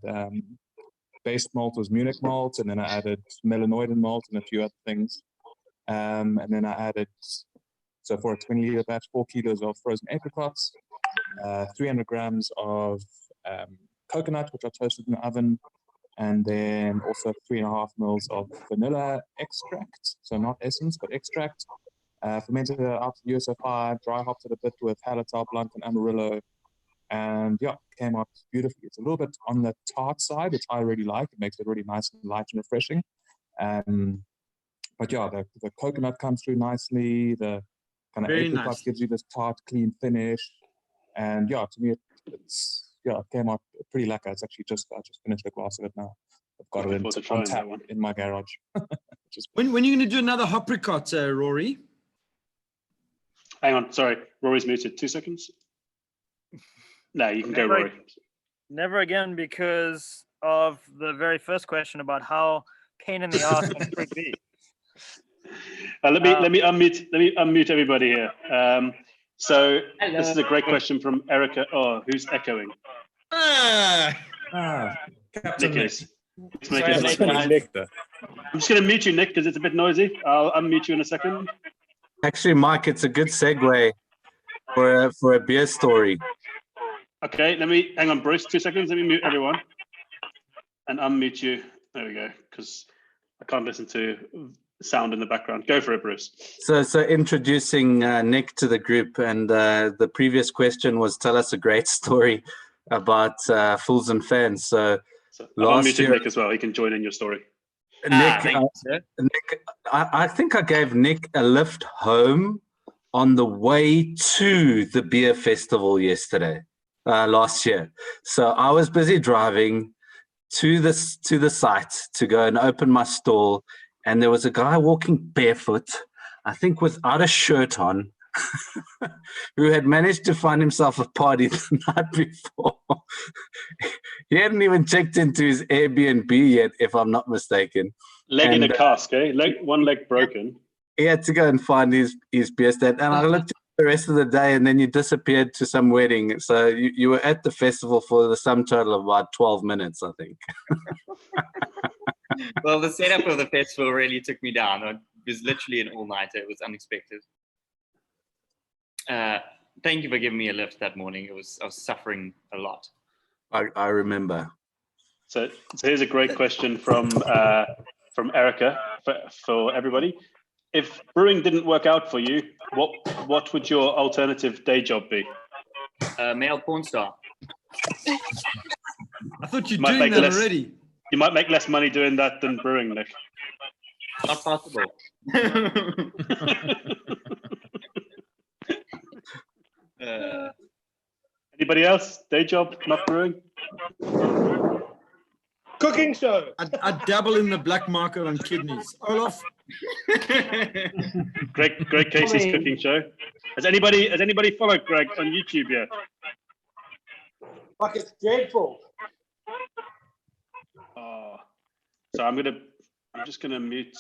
[SPEAKER 12] base malt was Munich malt, and then I added melanoidin malt and a few other things. And then I added, so for a 20-liter batch, 4 kilos of frozen apricots, 300 grams of coconut, which I toasted in the oven, and then also 3.5 mils of vanilla extract, so not essence, but extract. Fermented it out to USO5, dry hopped it a bit with Hallertau Blanc and Amarillo, and yeah, came out beautifully. It's a little bit on the tart side, which I really like. It makes it really nice and light and refreshing. But yeah, the coconut comes through nicely. The kind of apricot gives you this tart, clean finish. And yeah, to me, it came out pretty lekker. It's actually I just finished a glass of it now. I've got it on tap in my garage.
[SPEAKER 2] When are you going to do another hopricot, Rory?
[SPEAKER 1] Hang on, sorry, Rory's muted. 2 seconds. No, you can go, Rory.
[SPEAKER 9] Never again, because of the very first question about how pain in the ass can fruit be.
[SPEAKER 1] Let me unmute everybody here. So
[SPEAKER 13] Hello.
[SPEAKER 1] This is a great question from Erica. Oh, who's echoing?
[SPEAKER 12] Captain
[SPEAKER 1] Nick is.
[SPEAKER 13] Sorry,
[SPEAKER 1] I'm
[SPEAKER 13] Nick.
[SPEAKER 1] just going to mute you, Nick, because it's a bit noisy. I'll unmute you in a second.
[SPEAKER 4] Actually, Mike, it's a good segue for a beer story.
[SPEAKER 1] Okay, hang on, Bruce, 2 seconds. Let me mute everyone and unmute you. There we go, because I can't listen to sound in the background. Go for it, Bruce.
[SPEAKER 4] So introducing Nick to the group, and the previous question was, tell us a great story about Fools and Fans. So
[SPEAKER 1] I've
[SPEAKER 4] last
[SPEAKER 1] unmuted
[SPEAKER 4] year,
[SPEAKER 1] Nick as well. He can join in your story.
[SPEAKER 4] Nick,
[SPEAKER 13] Thank you, sir.
[SPEAKER 4] Nick, I think I gave Nick a lift home on the way to the beer festival last year. So I was busy driving to the site to go and open my stall, and there was a guy walking barefoot, I think without a shirt on, who had managed to find himself a party the night before. He hadn't even checked into his Airbnb yet, if I'm not mistaken.
[SPEAKER 1] Leg in a cask, eh? One leg broken.
[SPEAKER 4] He had to go and find his beer stand. And I looked at the rest of the day, and then you disappeared to some wedding. So you were at the festival for the sum total of about 12 minutes, I think.
[SPEAKER 13] Well, the setup of the festival really took me down. It was literally an all-nighter. It was unexpected. Thank you for giving me a lift that morning. I was suffering a lot.
[SPEAKER 4] I remember.
[SPEAKER 1] So here's a great question from Erica for everybody. If brewing didn't work out for you, what would your alternative day job be?
[SPEAKER 13] Male porn star.
[SPEAKER 2] I thought you're doing that already.
[SPEAKER 1] You might make less money doing that than brewing, Nick.
[SPEAKER 13] Not possible.
[SPEAKER 1] Anybody else? Day job, not brewing?
[SPEAKER 11] Cooking show.
[SPEAKER 2] I dabble in the black market on kidneys. Olaf?
[SPEAKER 1] Greg Casey's cooking show. Has anybody followed Greg on YouTube yet?
[SPEAKER 11] Fuck, it's dreadful.
[SPEAKER 1] So I'm just gonna mute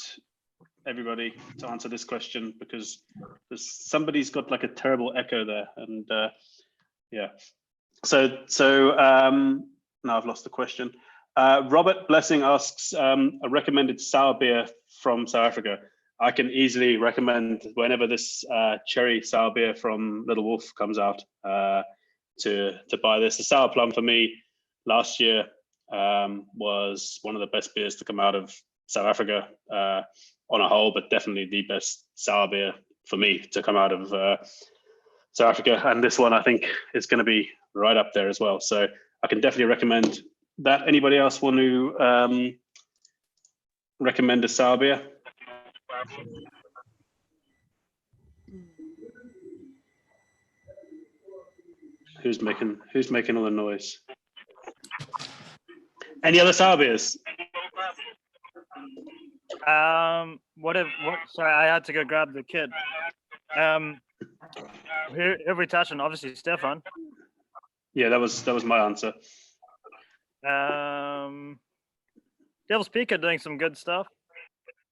[SPEAKER 1] everybody to answer this question, because somebody's got like a terrible echo there, and yeah. So now I've lost the question. Robert Blessing asks a recommended sour beer from South Africa. I can easily recommend whenever this cherry sour beer from Little Wolf comes out to buy this. The sour plum for me last year was one of the best beers to come out of South Africa on a whole, but definitely the best sour beer for me to come out of South Africa. And this one I think is going to be right up there as well. So I can definitely recommend that. Anybody else want to recommend a sour beer? Who's making all the noise? Any other sour beers?
[SPEAKER 9] Sorry, I had to go grab the kid. Who have we touched on? Obviously, Stefan.
[SPEAKER 1] Yeah, that was my answer.
[SPEAKER 9] Devil's Peak are doing some good stuff.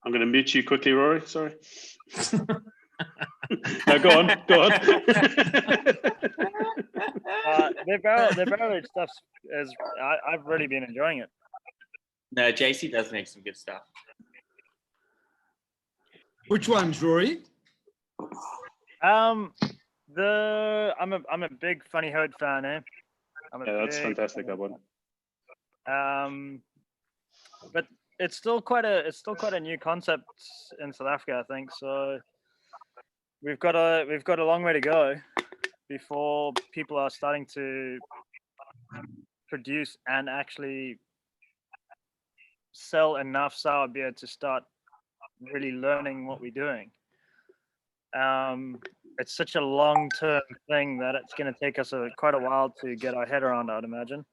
[SPEAKER 1] I'm going to mute you quickly, Rory. Sorry. No, go on.
[SPEAKER 9] Their barrel aged stuff is. I've really been enjoying it.
[SPEAKER 13] No, JC does make some good stuff.
[SPEAKER 2] Which ones, Rory?
[SPEAKER 9] I'm a big Funny Herd fan, eh?
[SPEAKER 1] That's fantastic. That one.
[SPEAKER 9] But it's still quite a new concept in South Africa, I think. So we've got a long way to go before people are starting to produce and actually sell enough sour beer to start really learning what we're doing. It's such a long-term thing that it's going to take us quite a while to get our head around, I'd imagine.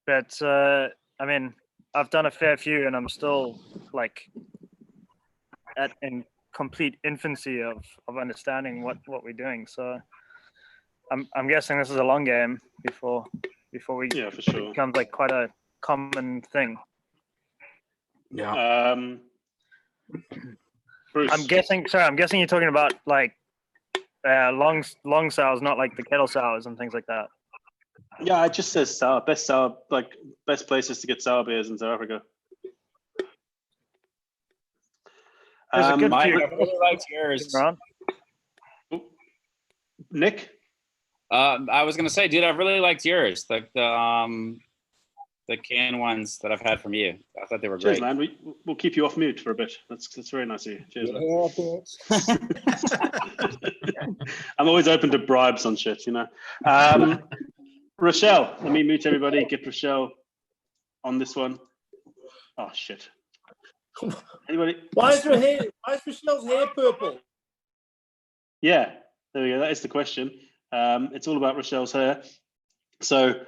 [SPEAKER 9] But I mean, I've done a fair few, and I'm still like in complete infancy of understanding what we're doing. So I'm guessing this is a long game before we
[SPEAKER 1] for sure.
[SPEAKER 9] becomes like quite a common thing.
[SPEAKER 4] Yeah.
[SPEAKER 1] Bruce.
[SPEAKER 9] I'm guessing you're talking about like long sours, not like the kettle sours and things like that.
[SPEAKER 1] Yeah, it just says sour, like best places to get sour beers in South Africa.
[SPEAKER 9] There's a good
[SPEAKER 10] I
[SPEAKER 9] few.
[SPEAKER 10] really liked yours.
[SPEAKER 1] Nick?
[SPEAKER 10] I was gonna say, dude, I really liked yours. The canned ones that I've had from you. I thought they were
[SPEAKER 1] Cheers,
[SPEAKER 10] great.
[SPEAKER 1] man. We'll keep you off mute for a bit. That's very nice of you. Cheers, man. I'm always open to bribes on shit, you know. Rochelle, let me mute everybody. Get Rochelle on this one. Oh shit. Anybody?
[SPEAKER 11] Why is Rochelle's hair purple?
[SPEAKER 1] Yeah, there we go. That is the question. It's all about Rochelle's hair. So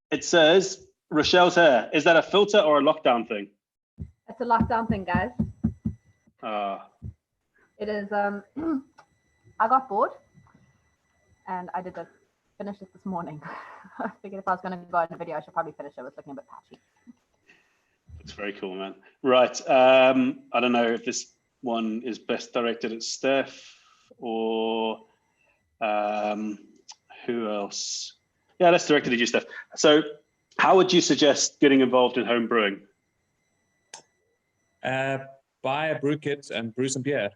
[SPEAKER 1] it says Rochelle's hair. Is that a filter or a lockdown thing?
[SPEAKER 8] It's a lockdown thing, guys. It is. I got bored, and I did finish it this morning. I figured if I was going to go in a video, I should probably finish it. It was looking a bit patchy.
[SPEAKER 1] It's very cool, man. Right. I don't know if this one is best directed at Steph or who else? Yeah, let's direct it at you, Steph. So how would you suggest getting involved in home brewing?
[SPEAKER 12] Buy a brew kit and brew some beer.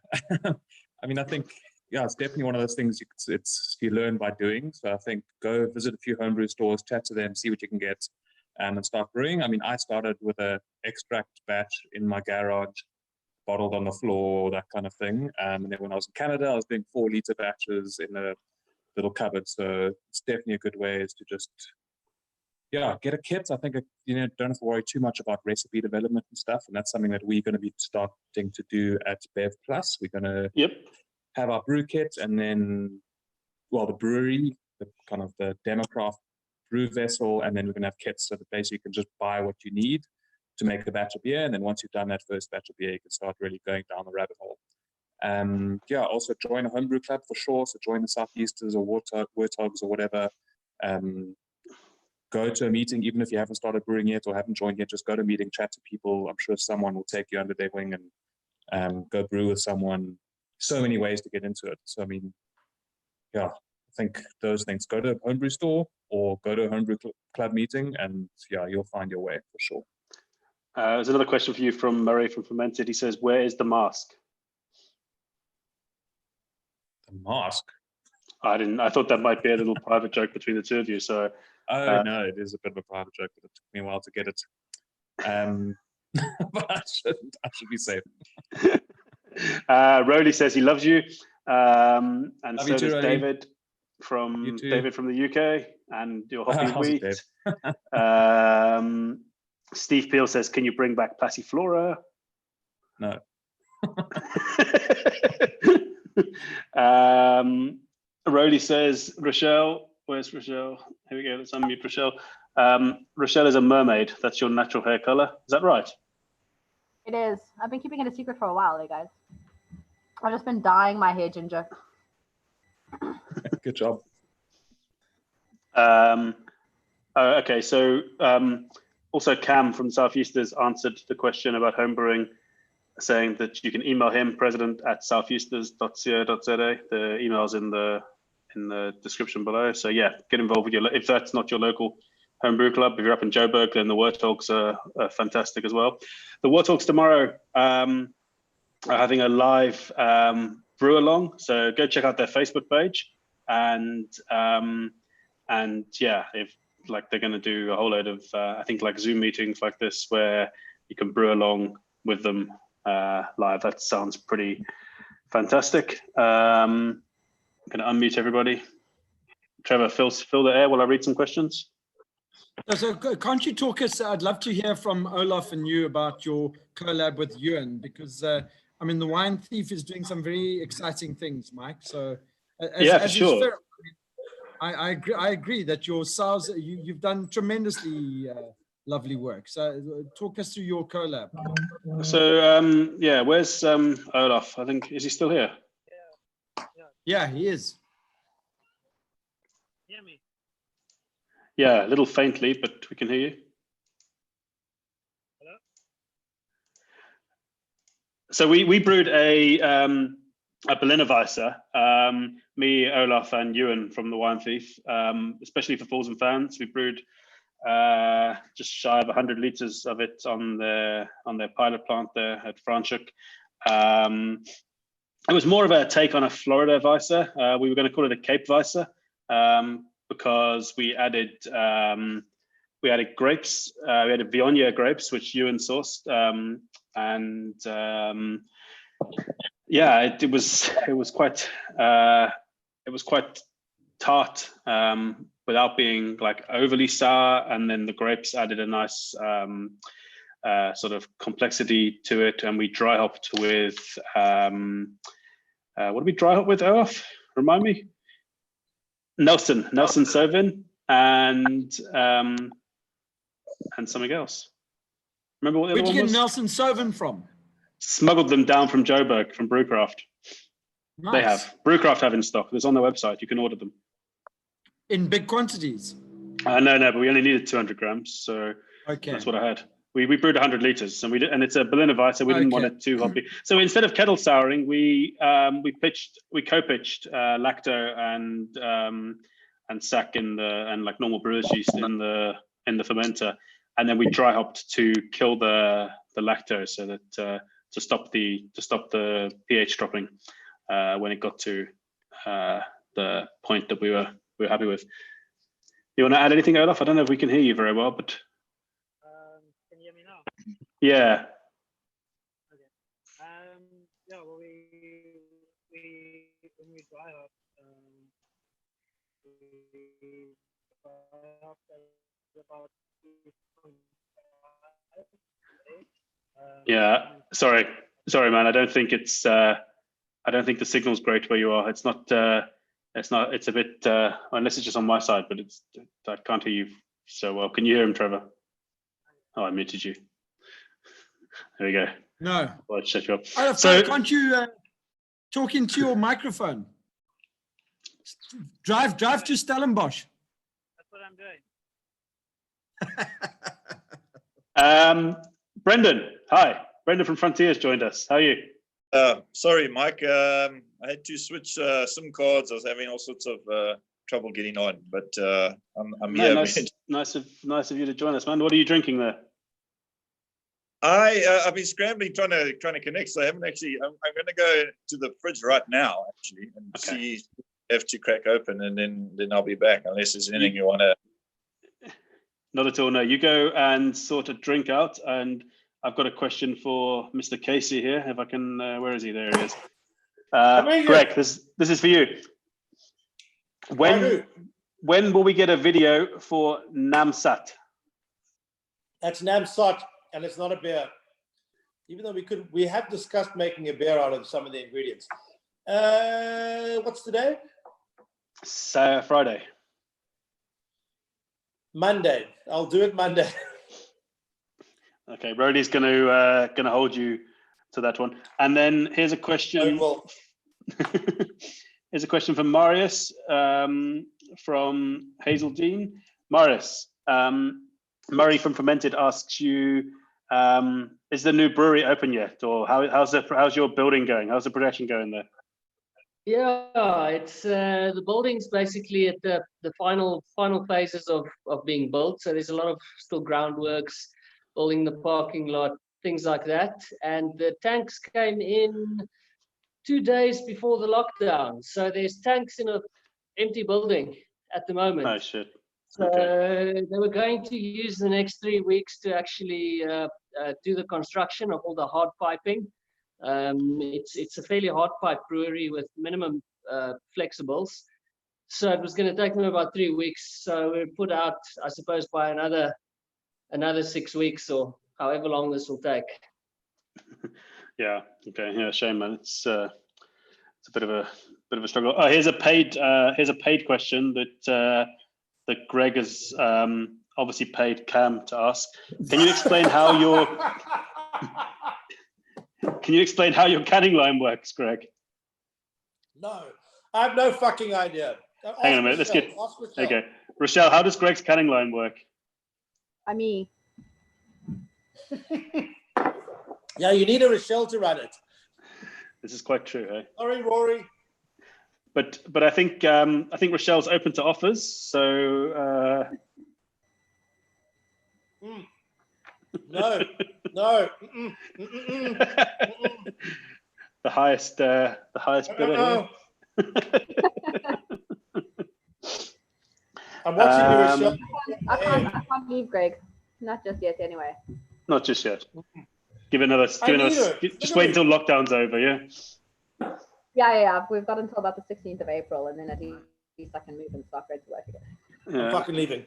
[SPEAKER 12] I mean, I think, yeah, it's definitely one of those things you learn by doing. So I think go visit a few homebrew stores, chat to them, see what you can get, and start brewing. I mean, I started with an extract batch in my garage, bottled on the floor, that kind of thing. And then when I was in Canada, I was doing 4-liter batches in a little cupboard. So it's definitely a good way is to just, yeah, get a kit. I think, don't have to worry too much about recipe development and stuff. And that's something that we're going to be starting to do at Bev Plus. We're going to have our brew kit, and then, well, the brewery, the Democraft brew vessel, and then we're going to have kits so that basically you can just buy what you need to make a batch of beer. And then once you've done that first batch of beer, you can start really going down the rabbit hole. Also join a homebrew club for sure. So join the Southeasters or Warthogs or whatever. Go to a meeting, even if you haven't started brewing yet or haven't joined yet, just go to a meeting, chat to people. I'm sure someone will take you under their wing and go brew with someone. So many ways to get into it. So, I mean, yeah, I think those things. Go to a homebrew store or go to a homebrew club meeting, and yeah, you'll find your way for sure.
[SPEAKER 1] There's another question for you from Murray from Fermented. He says, "Where is the mask?"
[SPEAKER 12] The mask.
[SPEAKER 1] I thought that might be a little private joke between the two of you. So.
[SPEAKER 12] Oh no, it is a bit of a private joke, but it took me a while to get it. But I should be safe.
[SPEAKER 1] Rowley says he loves you, and
[SPEAKER 12] Love
[SPEAKER 1] so
[SPEAKER 12] you too,
[SPEAKER 1] does
[SPEAKER 12] Rowley.
[SPEAKER 1] David from the UK, and your hoppy
[SPEAKER 12] How's it,
[SPEAKER 1] wheat.
[SPEAKER 12] Dave?
[SPEAKER 1] Steve Peel says, "Can you bring back Passiflora?"
[SPEAKER 12] No.
[SPEAKER 1] Rowley says, "Rochelle, where's Rochelle? Here we go. Let's unmute Rochelle. Rochelle is a mermaid. That's your natural hair color. Is that right?"
[SPEAKER 8] It is. I've been keeping it a secret for a while, you guys. I've just been dyeing my hair ginger.
[SPEAKER 12] Good job.
[SPEAKER 1] Okay, so also Cam from Southeasters answered the question about homebrewing, saying that you can email him, president@southeasters.co.za. The email's in the description below. So yeah, get involved with if that's not your local homebrew club. If you're up in Joburg, then the Warthogs are fantastic as well. The Warthogs tomorrow are having a live brew along, so go check out their Facebook page, and yeah, if like they're going to do a whole load of I think like Zoom meetings like this where you can brew along with them live. That sounds pretty fantastic. I'm going to unmute everybody. Trevor, fill the air while I read some questions.
[SPEAKER 2] So can't you talk us? I'd love to hear from Olaf and you about your collab with Ewan, because I mean the Wine Thief is doing some very exciting things, Mike. So
[SPEAKER 1] for sure.
[SPEAKER 2] I agree that your sales, you've done tremendously lovely work. So talk us through your collab.
[SPEAKER 1] So yeah, where's Olaf? I think, is he still here?
[SPEAKER 2] Yeah, he is.
[SPEAKER 9] Hear me?
[SPEAKER 1] Yeah, a little faintly, but we can hear you.
[SPEAKER 9] Hello?
[SPEAKER 1] So we brewed a Berliner Weisse, me, Olaf, and Ewan from the Wine Thief, especially for Fools and Fans. We brewed just shy of 100 liters of it on their pilot plant there at Franschhoek. It was more of a take on a Florida Weisse. We were going to call it a Cape Weisse because we added grapes. We added Viognier grapes, which Ewan sourced, yeah, it was quite tart without being like overly sour, and then the grapes added a nice sort of complexity to it. And we dry hopped with what did we dry hop with, Olaf? Remind me. Nelson Sauvin and something else. Remember what the other one was?
[SPEAKER 2] Where'd you get Nelson Sauvin from?
[SPEAKER 1] Smuggled them down from Joburg, from Brewcraft.
[SPEAKER 2] Nice.
[SPEAKER 1] They have. Brewcraft have in stock. It's on their website. You can order them.
[SPEAKER 2] In big quantities?
[SPEAKER 1] No, but we only needed 200 grams. So
[SPEAKER 2] okay,
[SPEAKER 1] that's what I had. We brewed 100 liters, and it's a Berliner Weisse, so we didn't want it too hoppy. So instead of kettle souring, we co-pitched lacto and sack and like normal brewer's yeast in the fermenter, and then we dry hopped to kill the lactose, so that to stop the pH dropping when it got to the point that we were happy with. You want to add anything, Olaf? I don't know if we can hear you very well, but
[SPEAKER 9] Can you hear me now?
[SPEAKER 1] yeah.
[SPEAKER 9] Okay. Yeah. Well, when we dry up, we dry up about 2.5.
[SPEAKER 1] Yeah. Sorry, man. I don't think it's. I don't think the signal's great where you are. It's not. It's not. It's a bit. Unless it's just on my side, but it's. I can't hear you so well. Can you hear him, Trevor? Oh, I muted you. There we go.
[SPEAKER 2] No.
[SPEAKER 1] Well, I'll shut you up.
[SPEAKER 2] So can't you talk into your microphone? Drive to Stellenbosch.
[SPEAKER 9] That's what I'm doing.
[SPEAKER 1] Brendan, hi. Brendan from Frontiers joined us. How are you?
[SPEAKER 14] Sorry, Mike. I had to switch SIM cards. I was having all sorts of trouble getting on, but I'm here.
[SPEAKER 1] Nice of you to join us, man. What are you drinking there?
[SPEAKER 14] I've been scrambling trying to connect, so I haven't actually. I'm going to go to the fridge right now actually and see if to crack open, and then I'll be back unless there's anything you want to.
[SPEAKER 1] Not at all. No, you go and sort a drink out, and I've got a question for Mr. Casey here. If I can, where is he? There he is. Greg, this is for you. When will we get a video for Namsat?
[SPEAKER 11] That's Namsat, and it's not a beer. Even though we have discussed making a beer out of some of the ingredients. What's today?
[SPEAKER 1] Friday.
[SPEAKER 11] Monday. I'll do it Monday.
[SPEAKER 1] Okay, Rhodey's gonna hold you to that one. And then here's a question. Here's a question from Marius from Hazeldean. Marius, Murray from Fermented asks you, is the new brewery open yet, or how's your building going? How's the production going there?
[SPEAKER 6] Yeah, it's the building's basically at the final phases of being built. So there's a lot of still groundworks, building the parking lot, things like that. And the tanks came in 2 days before the lockdown. So there's tanks in an empty building at the moment.
[SPEAKER 1] Oh shit.
[SPEAKER 6] So they were going to use the next 3 weeks to actually do the construction of all the hard piping. It's a fairly hard pipe brewery with minimum flexibles. So it was going to take them about 3 weeks. So we put out, I suppose, by another 6 weeks or however long this will take.
[SPEAKER 1] Yeah. Okay. Yeah. Shame, man. It's a bit of a struggle. Oh, here's a paid question that Greg has obviously paid Cam to ask. Can you explain how your canning line works, Greg?
[SPEAKER 11] No, I have no fucking idea.
[SPEAKER 1] Hang on a minute. Let's get. Okay, Rochelle, how does Greg's canning line work?
[SPEAKER 11] Yeah, you need a Rochelle to run it.
[SPEAKER 1] This is quite true, hey?
[SPEAKER 11] Sorry, Rory.
[SPEAKER 1] But I think Rochelle's open to offers, so.
[SPEAKER 11] No.
[SPEAKER 1] The highest bidder here.
[SPEAKER 11] I'm watching you, Rochelle.
[SPEAKER 8] I can't leave, Greg. Not just yet, anyway.
[SPEAKER 1] Not just yet. Give another. Just wait until lockdown's over. Yeah.
[SPEAKER 8] Yeah. We've got until about the 16th of April, and then at least I can move and start going to work again.
[SPEAKER 11] I'm fucking leaving.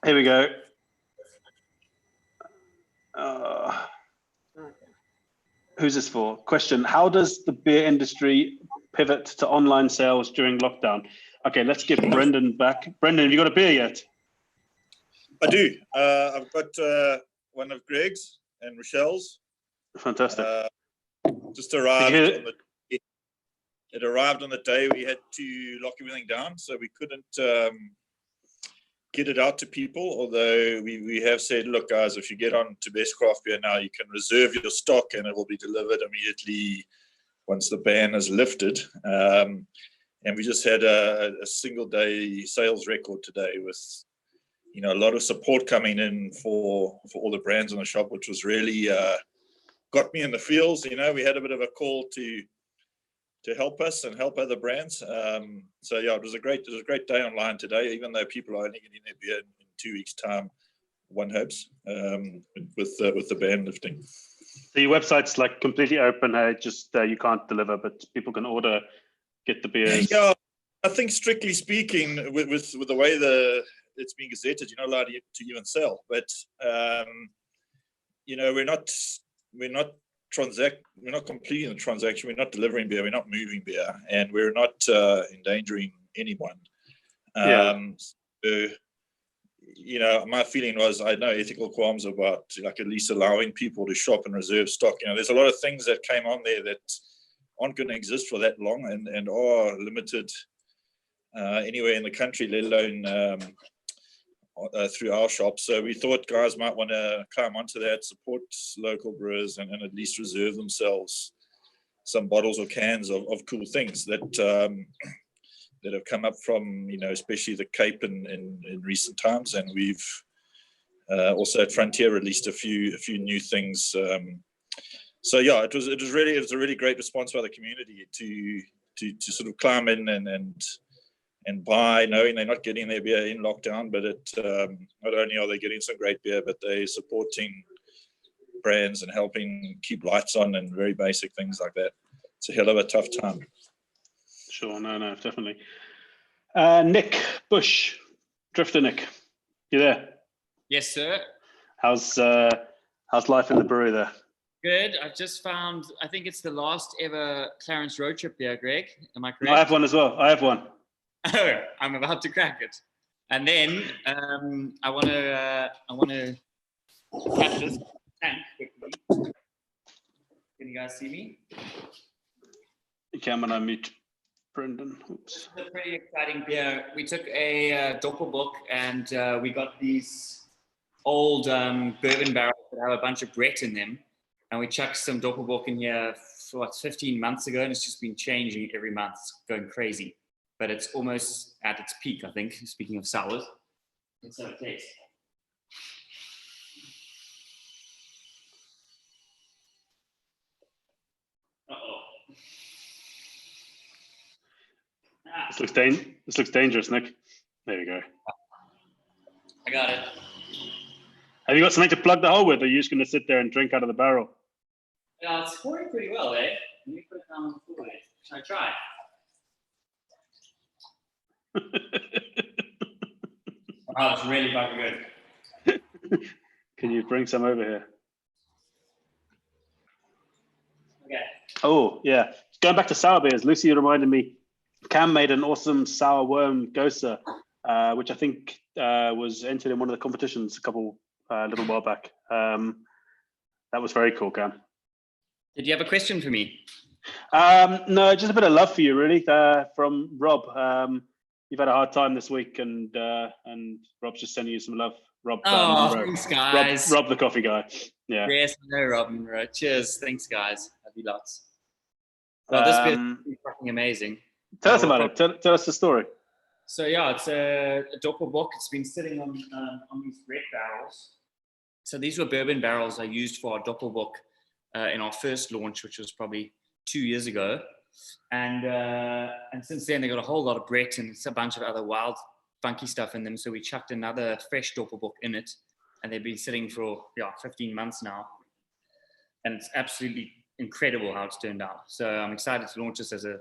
[SPEAKER 1] Here we go. Who's this for? Question: how does the beer industry pivot to online sales during lockdown? Okay, let's get Brendan back. Brendan, have you got a beer yet?
[SPEAKER 14] I do. I've got one of Greg's and Rochelle's.
[SPEAKER 1] Fantastic.
[SPEAKER 14] Just arrived. It arrived on the day we had to lock everything down, so we couldn't get it out to people. Although we have said, look, guys, if you get on to Best Craft Beer now, you can reserve your stock and it will be delivered immediately once the ban is lifted. And we just had a single day sales record today with, a lot of support coming in for all the brands in the shop, which was really got me in the feels. We had a bit of a call to help us and help other brands. So yeah, it was a great day online today, even though people are only getting their beer in 2 weeks' time, one hopes, with the ban lifting.
[SPEAKER 1] So your website's like completely open. Just you can't deliver, but people can order, get the beers.
[SPEAKER 14] Yeah, I think strictly speaking, with the way it's being gazetted, you're not allowed to even sell. But we're not completing the transaction. We're not delivering beer. We're not moving beer, and we're not endangering anyone. So, my feeling was I had no ethical qualms about at least allowing people to shop and reserve stock. There's a lot of things that came on there that aren't going to exist for that long and are limited anywhere in the country, let alone through our shop. So we thought guys might want to climb onto that, support local brewers, and at least reserve themselves some bottles or cans of cool things that that have come up from, especially the Cape in recent times, and we've also at Frontier released a few new things. So yeah, it was a really great response by the community to sort of climb in and buy, knowing they're not getting their beer in lockdown, but not only are they getting some great beer, but they're supporting brands and helping keep lights on and very basic things like that. It's a hell of a tough time.
[SPEAKER 1] Sure, no, definitely. Nick Bush, Drifter Nick, you there?
[SPEAKER 15] Yes, sir.
[SPEAKER 1] How's life in the brewery there?
[SPEAKER 15] Good. I've just found, I think it's the last ever Clarence Road Trip beer, Greg. Am I correct?
[SPEAKER 1] I have one as well. I have one.
[SPEAKER 15] Oh, I'm about to crack it. And then I want to catch this tank quickly. Can you guys see me?
[SPEAKER 1] Can I mute Brendan? Oops.
[SPEAKER 15] It's a pretty exciting beer. We took a Doppelbock and we got these old bourbon barrels that have a bunch of Brett in them. And we chucked some Doppelbock in here 15 months ago, and it's just been changing every month. It's going crazy. But it's almost at its peak, I think, speaking of sours. Let's have a taste. Uh-oh.
[SPEAKER 1] This looks dangerous, Nick. There we go.
[SPEAKER 15] I got it.
[SPEAKER 1] Have you got something to plug the hole with, or are you just going to sit there and drink out of the barrel?
[SPEAKER 15] Yeah, it's pouring pretty well, eh? Let me put it down on the floor. Should I try? Wow, it's really fucking good.
[SPEAKER 1] Can you bring some over here?
[SPEAKER 15] Okay.
[SPEAKER 1] Oh, yeah. Going back to sour beers, Lucy reminded me, Cam made an awesome sour worm gosa, which I think was entered in one of the competitions a little while back. That was very cool, Cam.
[SPEAKER 15] Did you have a question for me?
[SPEAKER 1] No, just a bit of love for you, really, from Rob. You've had a hard time this week, and Rob's just sending you some love. Rob,
[SPEAKER 15] thanks, guys.
[SPEAKER 1] Rob, the coffee guy. Yeah.
[SPEAKER 15] Yes, I know, Rob. Cheers. Thanks, guys. Love you lots. Well, this beer is fucking amazing.
[SPEAKER 1] Tell us about it. Tell us the story.
[SPEAKER 15] So yeah, it's a Doppelbock. It's been sitting on these red barrels. So these were bourbon barrels I used for our Doppelbock in our first launch, which was probably 2 years ago. And since then they got a whole lot of Brett and it's a bunch of other wild, funky stuff in them. So we chucked another fresh Doppelbock in it, and they've been sitting for 15 months now. And it's absolutely incredible how it's turned out. So I'm excited to launch this as a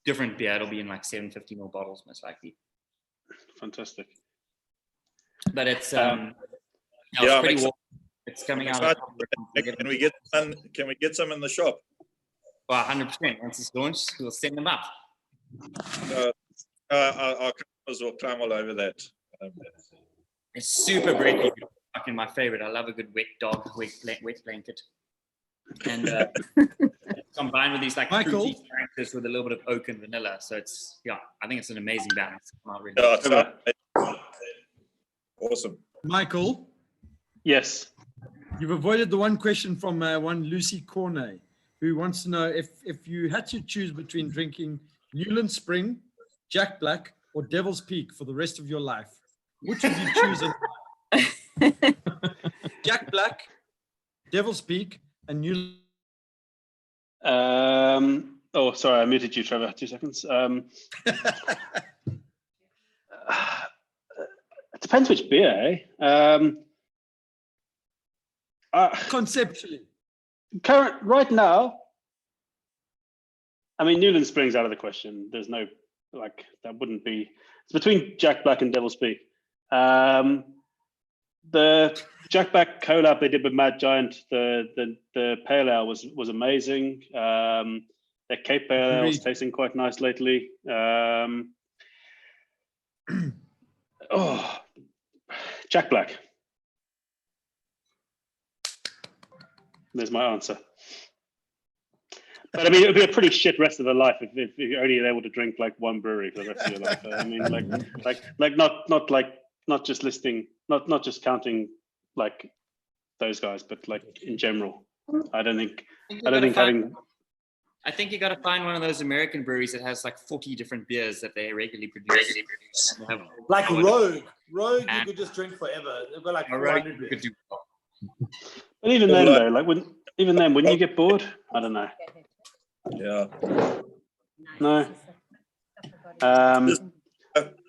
[SPEAKER 15] different beer. It'll be in like 750 ml bottles, most likely.
[SPEAKER 1] Fantastic.
[SPEAKER 15] But it's it's pretty warm. It's coming out.
[SPEAKER 14] Can we get some in the shop?
[SPEAKER 15] Well, 100%. Once it's launched, we'll send them up.
[SPEAKER 14] Our customers will climb all over that.
[SPEAKER 15] It's super breaky. Fucking my favorite. I love a good wet dog, wet blanket. And combined with these like fruity characters with a little bit of oak and vanilla. So it's, I think it's an amazing balance.
[SPEAKER 14] Awesome.
[SPEAKER 2] Michael?
[SPEAKER 1] Yes.
[SPEAKER 2] You've avoided the one question from one Lucy Cornet, who wants to know if you had to choose between drinking Newland Spring, Jack Black, or Devil's Peak for the rest of your life, which would you choose? Jack Black, Devil's Peak, and Newland.
[SPEAKER 1] Oh, sorry, I muted you, Trevor. 2 seconds. It depends which beer, eh?
[SPEAKER 2] Conceptually.
[SPEAKER 1] Right now, I mean, Newland Spring's out of the question. There's no, that wouldn't be. It's between Jack Black and Devil's Peak. The Jack Black collab they did with Mad Giant, the pale ale was amazing. Their Cape pale ale is tasting quite nice lately. Jack Black. There's my answer. But I mean, it would be a pretty shit rest of the life if you're only able to drink like one brewery for the rest of your life. I mean, not just listing, not just counting like those guys, but like in general. I don't think having.
[SPEAKER 15] I think you got to find one of those American breweries that has like 40 different beers that they regularly produce. And they have
[SPEAKER 11] Like Rogue. Rogue, you
[SPEAKER 15] And-
[SPEAKER 11] could just drink forever. They've got like
[SPEAKER 15] a Rogue
[SPEAKER 11] 400
[SPEAKER 15] you could
[SPEAKER 11] beers.
[SPEAKER 15] do.
[SPEAKER 1] But even then, though, like even then, wouldn't you get bored? I don't know.
[SPEAKER 14] Yeah.
[SPEAKER 1] No.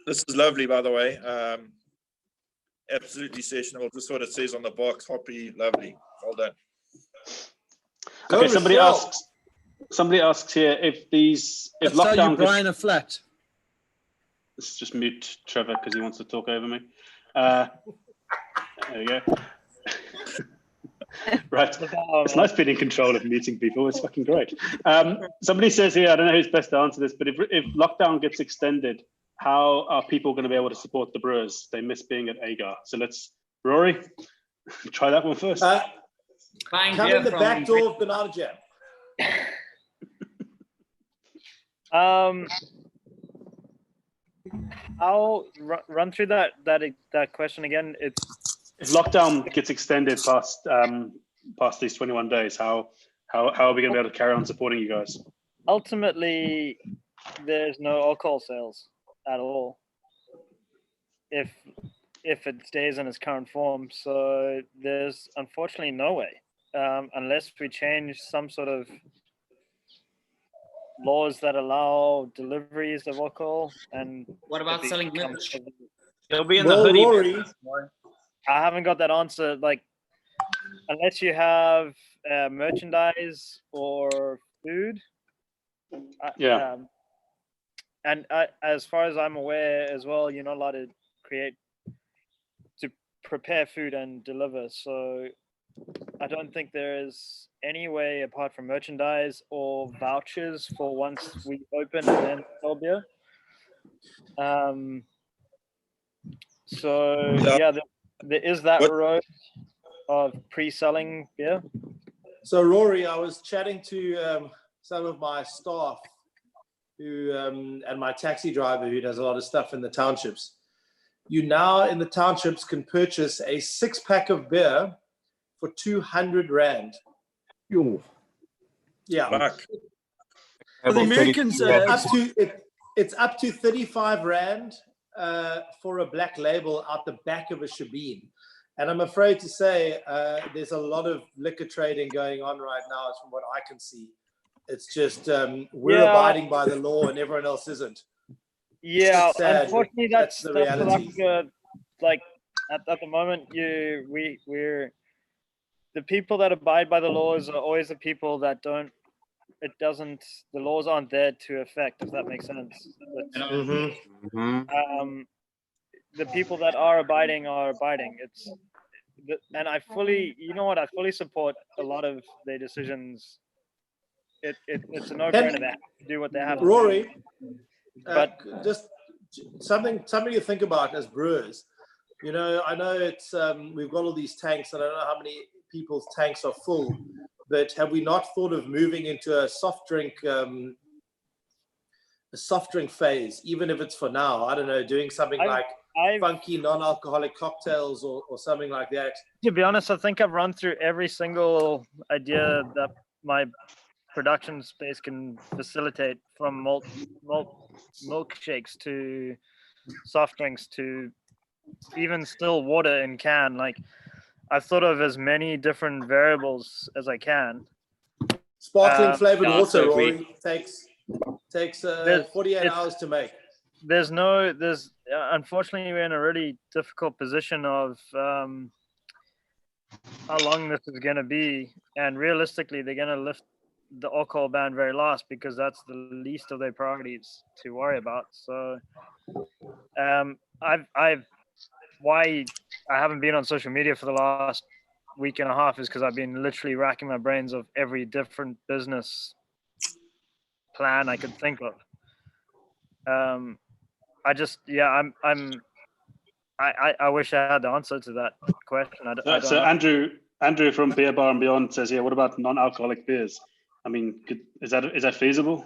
[SPEAKER 14] This is lovely, by the way. Absolutely sessionable. Just what it says on the box. Hoppy, lovely. Well done.
[SPEAKER 1] Okay, somebody asks here if
[SPEAKER 2] Let's
[SPEAKER 1] lockdown
[SPEAKER 2] tell you,
[SPEAKER 1] gets-
[SPEAKER 2] Brian, a flat.
[SPEAKER 1] Let's just mute Trevor because he wants to talk over me. There we go. Right. It's nice being in control of meeting people. It's fucking great. Somebody says here, I don't know who's best to answer this, but if lockdown gets extended, how are people going to be able to support the Brewers? They miss being at Agar. So Rory, try that one first.
[SPEAKER 11] Come in the back door of Banana Jam.
[SPEAKER 9] I'll run through that question again.
[SPEAKER 1] If lockdown gets extended past these 21 days, how are we going to be able to carry on supporting you guys?
[SPEAKER 9] Ultimately, there's no alcohol sales at all if it stays in its current form. So there's unfortunately no way, unless we change some sort of laws that allow deliveries of alcohol. And
[SPEAKER 15] What about selling merch?
[SPEAKER 10] It'll be in the hoodie.
[SPEAKER 11] Rory,
[SPEAKER 9] I haven't got that answer. Like, unless you have merchandise or food.
[SPEAKER 1] Yeah.
[SPEAKER 9] And as far as I'm aware as well, you're not allowed to prepare food and deliver. So I don't think there is any way apart from merchandise or vouchers for once we open and then sell beer. So yeah, there is that road of pre-selling beer.
[SPEAKER 11] So Rory, I was chatting to some of my staff who and my taxi driver who does a lot of stuff in the townships. You now in the townships can purchase a 6-pack of beer for 200 Rand.
[SPEAKER 2] Yo.
[SPEAKER 11] Yeah.
[SPEAKER 2] For the Americans,
[SPEAKER 11] it's up to 35 Rand for a black label out the back of a shebeen. And I'm afraid to say there's a lot of liquor trading going on right now, from what I can see. It's just we're abiding by the law and everyone else isn't.
[SPEAKER 9] Yeah,
[SPEAKER 11] sad,
[SPEAKER 9] unfortunately,
[SPEAKER 11] that's the reality.
[SPEAKER 9] Like at the moment, we're the people that abide by the laws are always the people that don't. The laws aren't there to affect, if that makes sense. The people that are abiding. And I fully support a lot of their decisions. It's a no-brainer. They have to do what they have to do.
[SPEAKER 11] Rory,
[SPEAKER 9] But
[SPEAKER 11] just something to think about as brewers. You know, I know it's we've got all these tanks, and I don't know how many people's tanks are full, but have we not thought of moving into a soft drink phase, even if it's for now? I don't know, doing something like funky non-alcoholic cocktails or something like that.
[SPEAKER 9] To be honest, I think I've run through every single idea that my production space can facilitate, from milkshakes to soft drinks to even still water in can. Like, I've thought of as many different variables as I can.
[SPEAKER 11] Sparkling flavored water, Rory, takes 48 hours to make.
[SPEAKER 9] Unfortunately, we're in a really difficult position of how long this is going to be, and realistically, they're going to lift the alcohol ban very last because that's the least of their priorities to worry about. So, why I haven't been on social media for the last week and a half is because I've been literally racking my brains of every different business plan I could think of. I wish I had the answer to that question. I
[SPEAKER 1] So Andrew from Beer Bar and Beyond says, "Yeah, what about non-alcoholic beers? I mean, is that feasible?"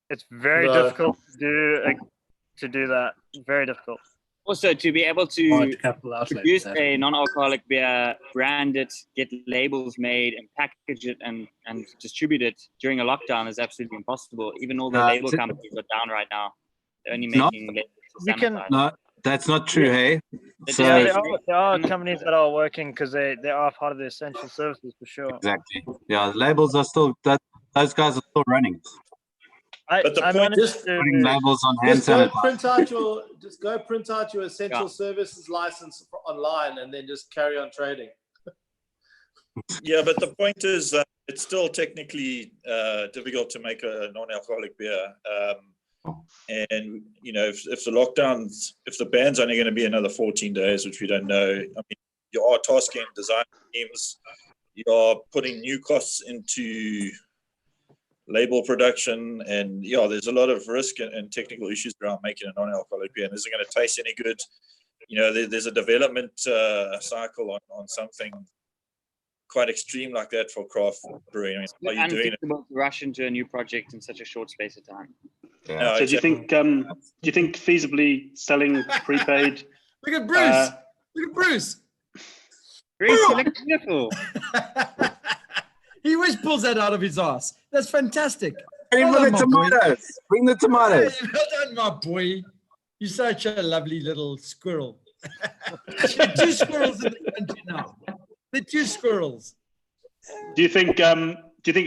[SPEAKER 9] It's very difficult to do that. Very difficult.
[SPEAKER 16] Also, to be able to produce a non-alcoholic beer, brand it, get labels made, and package it and distribute it during a lockdown is absolutely impossible. Even all the label companies are down right now. They're only making labels to sanitize.
[SPEAKER 4] No, that's not true, hey? So,
[SPEAKER 9] Yeah, there are companies that are working because they are part of the essential services for sure.
[SPEAKER 4] exactly. Yeah, labels are still, those guys are still running.
[SPEAKER 14] But the
[SPEAKER 9] I
[SPEAKER 14] point
[SPEAKER 9] managed
[SPEAKER 14] is,
[SPEAKER 4] Putting labels on hand
[SPEAKER 11] Just go
[SPEAKER 4] sanitizer.
[SPEAKER 11] print out your essential services license online, and then just carry on trading.
[SPEAKER 14] yeah, but the point is, it's still technically difficult to make a non-alcoholic beer. And you know, if the lockdowns, if the ban's only going to be another 14 days, which we don't know, I mean, you are tasking design teams, you are putting new costs into label production, and yeah, there's a lot of risk and technical issues around making a non-alcoholic beer. And is it going to taste any good? You know, there's a development cycle on something quite extreme like that for craft brewing. I mean, are you doing it?
[SPEAKER 16] Unthinkable to rush into a new project in such a short space of time.
[SPEAKER 4] Yeah.
[SPEAKER 14] No,
[SPEAKER 1] So do you think feasibly selling prepaid?
[SPEAKER 2] Look at Bruce. Look at Bruce.
[SPEAKER 16] Bruce, you look beautiful.
[SPEAKER 2] He always pulls that out of his ass. That's fantastic.
[SPEAKER 4] Bring
[SPEAKER 2] Well
[SPEAKER 4] the
[SPEAKER 2] done, my boy.
[SPEAKER 4] tomatoes. Bring the tomatoes.
[SPEAKER 2] Hey, well done, my boy. You're such a lovely little squirrel. Two squirrels in the country now. The two squirrels.
[SPEAKER 1] Do you think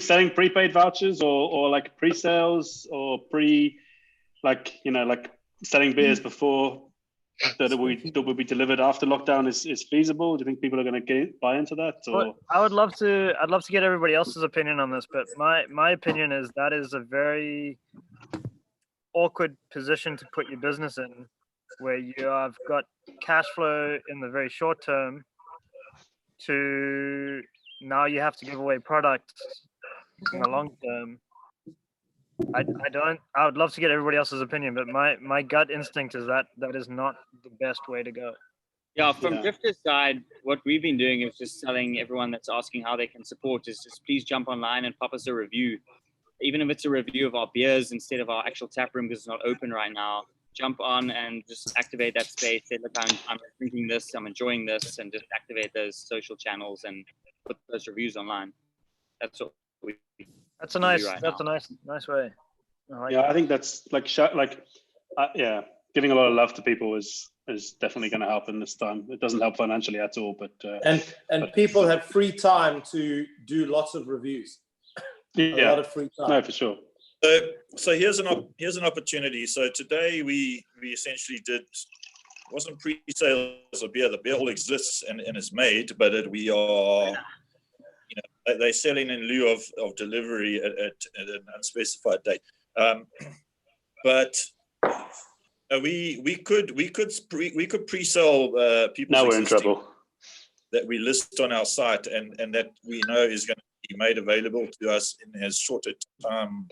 [SPEAKER 1] selling prepaid vouchers or like pre-sales or like selling beers before that will be delivered after lockdown is feasible? Do you think people are going to buy into that? Or?
[SPEAKER 9] Well, I'd love to get everybody else's opinion on this, but my opinion is that is a very awkward position to put your business in, where you have got cash flow in the very short term to now you have to give away product in the long term. I would love to get everybody else's opinion, but my gut instinct is that is not the best way to go.
[SPEAKER 16] Yeah, from Drifter's side, what we've been doing is just telling everyone that's asking how they can support is just please jump online and pop us a review. Even if it's a review of our beers instead of our actual tap room because it's not open right now, jump on and just activate that space. Say, look, I'm drinking this, I'm enjoying this, and just activate those social channels and put those reviews online. That's what we.
[SPEAKER 9] That's a nice way.
[SPEAKER 1] I think that's giving a lot of love to people is definitely going to help in this time. It doesn't help financially at all, but
[SPEAKER 11] and people have free time to do lots of reviews. A lot of free time.
[SPEAKER 1] No, for sure.
[SPEAKER 14] So here's an opportunity. So today we essentially wasn't pre-sales of beer. The beer all exists and is made, but we are, they're selling in lieu of delivery at an unspecified date. But we could pre-sell people's.
[SPEAKER 1] Now we're in trouble.
[SPEAKER 14] That we list on our site and that we know is going to be made available to us in as short a time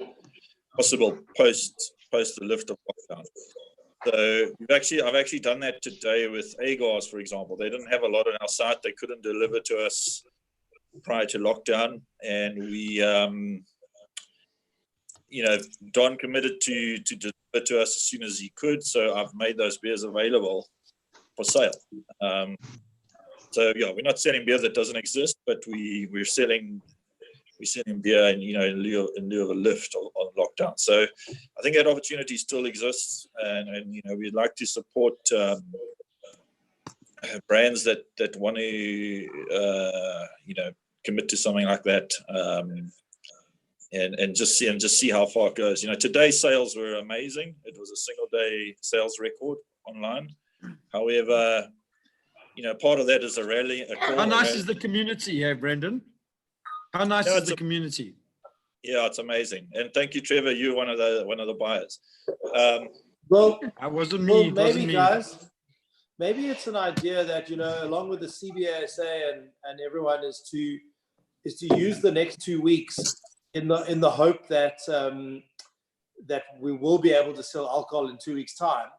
[SPEAKER 14] possible post the lift of lockdown. So I've actually done that today with Agars, for example. They didn't have a lot on our site. They couldn't deliver to us prior to lockdown, and we Don committed to deliver to us as soon as he could. So I've made those beers available for sale. So yeah, we're not selling beer that doesn't exist, but we're selling beer in lieu of a lift on lockdown. So I think that opportunity still exists, and we'd like to support brands that want to commit to something like that, and just see how far it goes. Today's sales were amazing. It was a single day sales record online. However, part of that is a rally.
[SPEAKER 2] How nice is the community here, Brendan? How nice is the community?
[SPEAKER 14] Yeah, it's amazing. And thank you, Trevor. You're one of the buyers.
[SPEAKER 11] Well,
[SPEAKER 2] that wasn't me.
[SPEAKER 11] Well,
[SPEAKER 2] maybe
[SPEAKER 11] guys, maybe it's an idea that along with the CBASA and everyone is to use the next 2 weeks in the hope that that we will be able to sell alcohol in 2 weeks' time,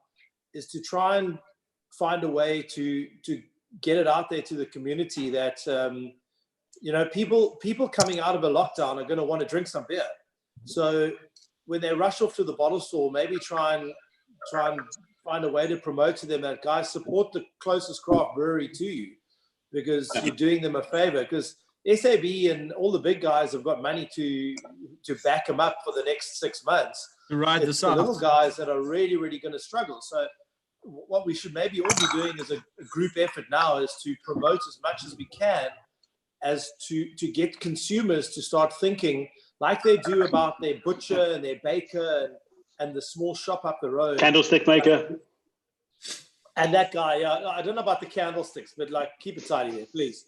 [SPEAKER 11] is to try and find a way to get it out there to the community that people coming out of a lockdown are going to want to drink some beer. So when they rush off to the bottle store, maybe try and find a way to promote to them that, guys, support the closest craft brewery to you, because you're doing them a favor. Because SAB and all the big guys have got money to back them up for the next 6 months.
[SPEAKER 2] To ride
[SPEAKER 11] It's the little guys that are really, really going to struggle. So what we should maybe all be doing as a group effort now is to promote as much as we can, as to get consumers to start thinking like they do about their butcher and their baker and the small shop up the road.
[SPEAKER 1] Candlestick maker.
[SPEAKER 11] And that guy, I don't know about the candlesticks, but like, keep it tidy there, please.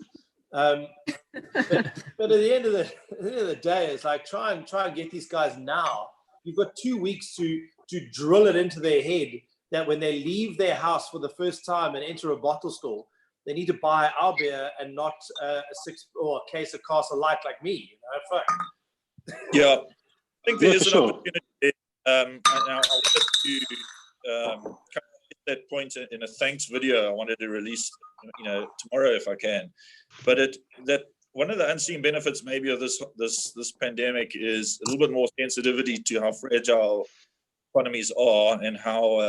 [SPEAKER 11] But at the end of the day, it's like try and get these guys now. You've got 2 weeks to drill it into their head that when they leave their house for the first time and enter a bottle store, they need to buy our beer and not a 6 or a case of Castle Light like me. You know, fuck.
[SPEAKER 14] Yeah, I think there is an opportunity. And I wanted to come to that point in a thanks video I wanted to release, tomorrow if I can. But that one of the unseen benefits maybe of this pandemic is a little bit more sensitivity to how fragile economies are and how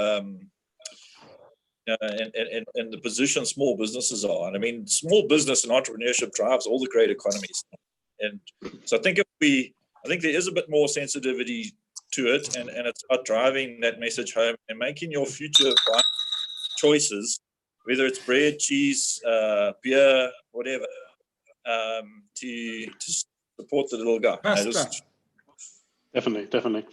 [SPEAKER 14] and the position small businesses are. And I mean, small business and entrepreneurship drives all the great economies. And so I think there is a bit more sensitivity to it, and it's about driving that message home and making your future choices, whether it's bread, cheese, beer, whatever, to support the little guy.
[SPEAKER 1] Definitely.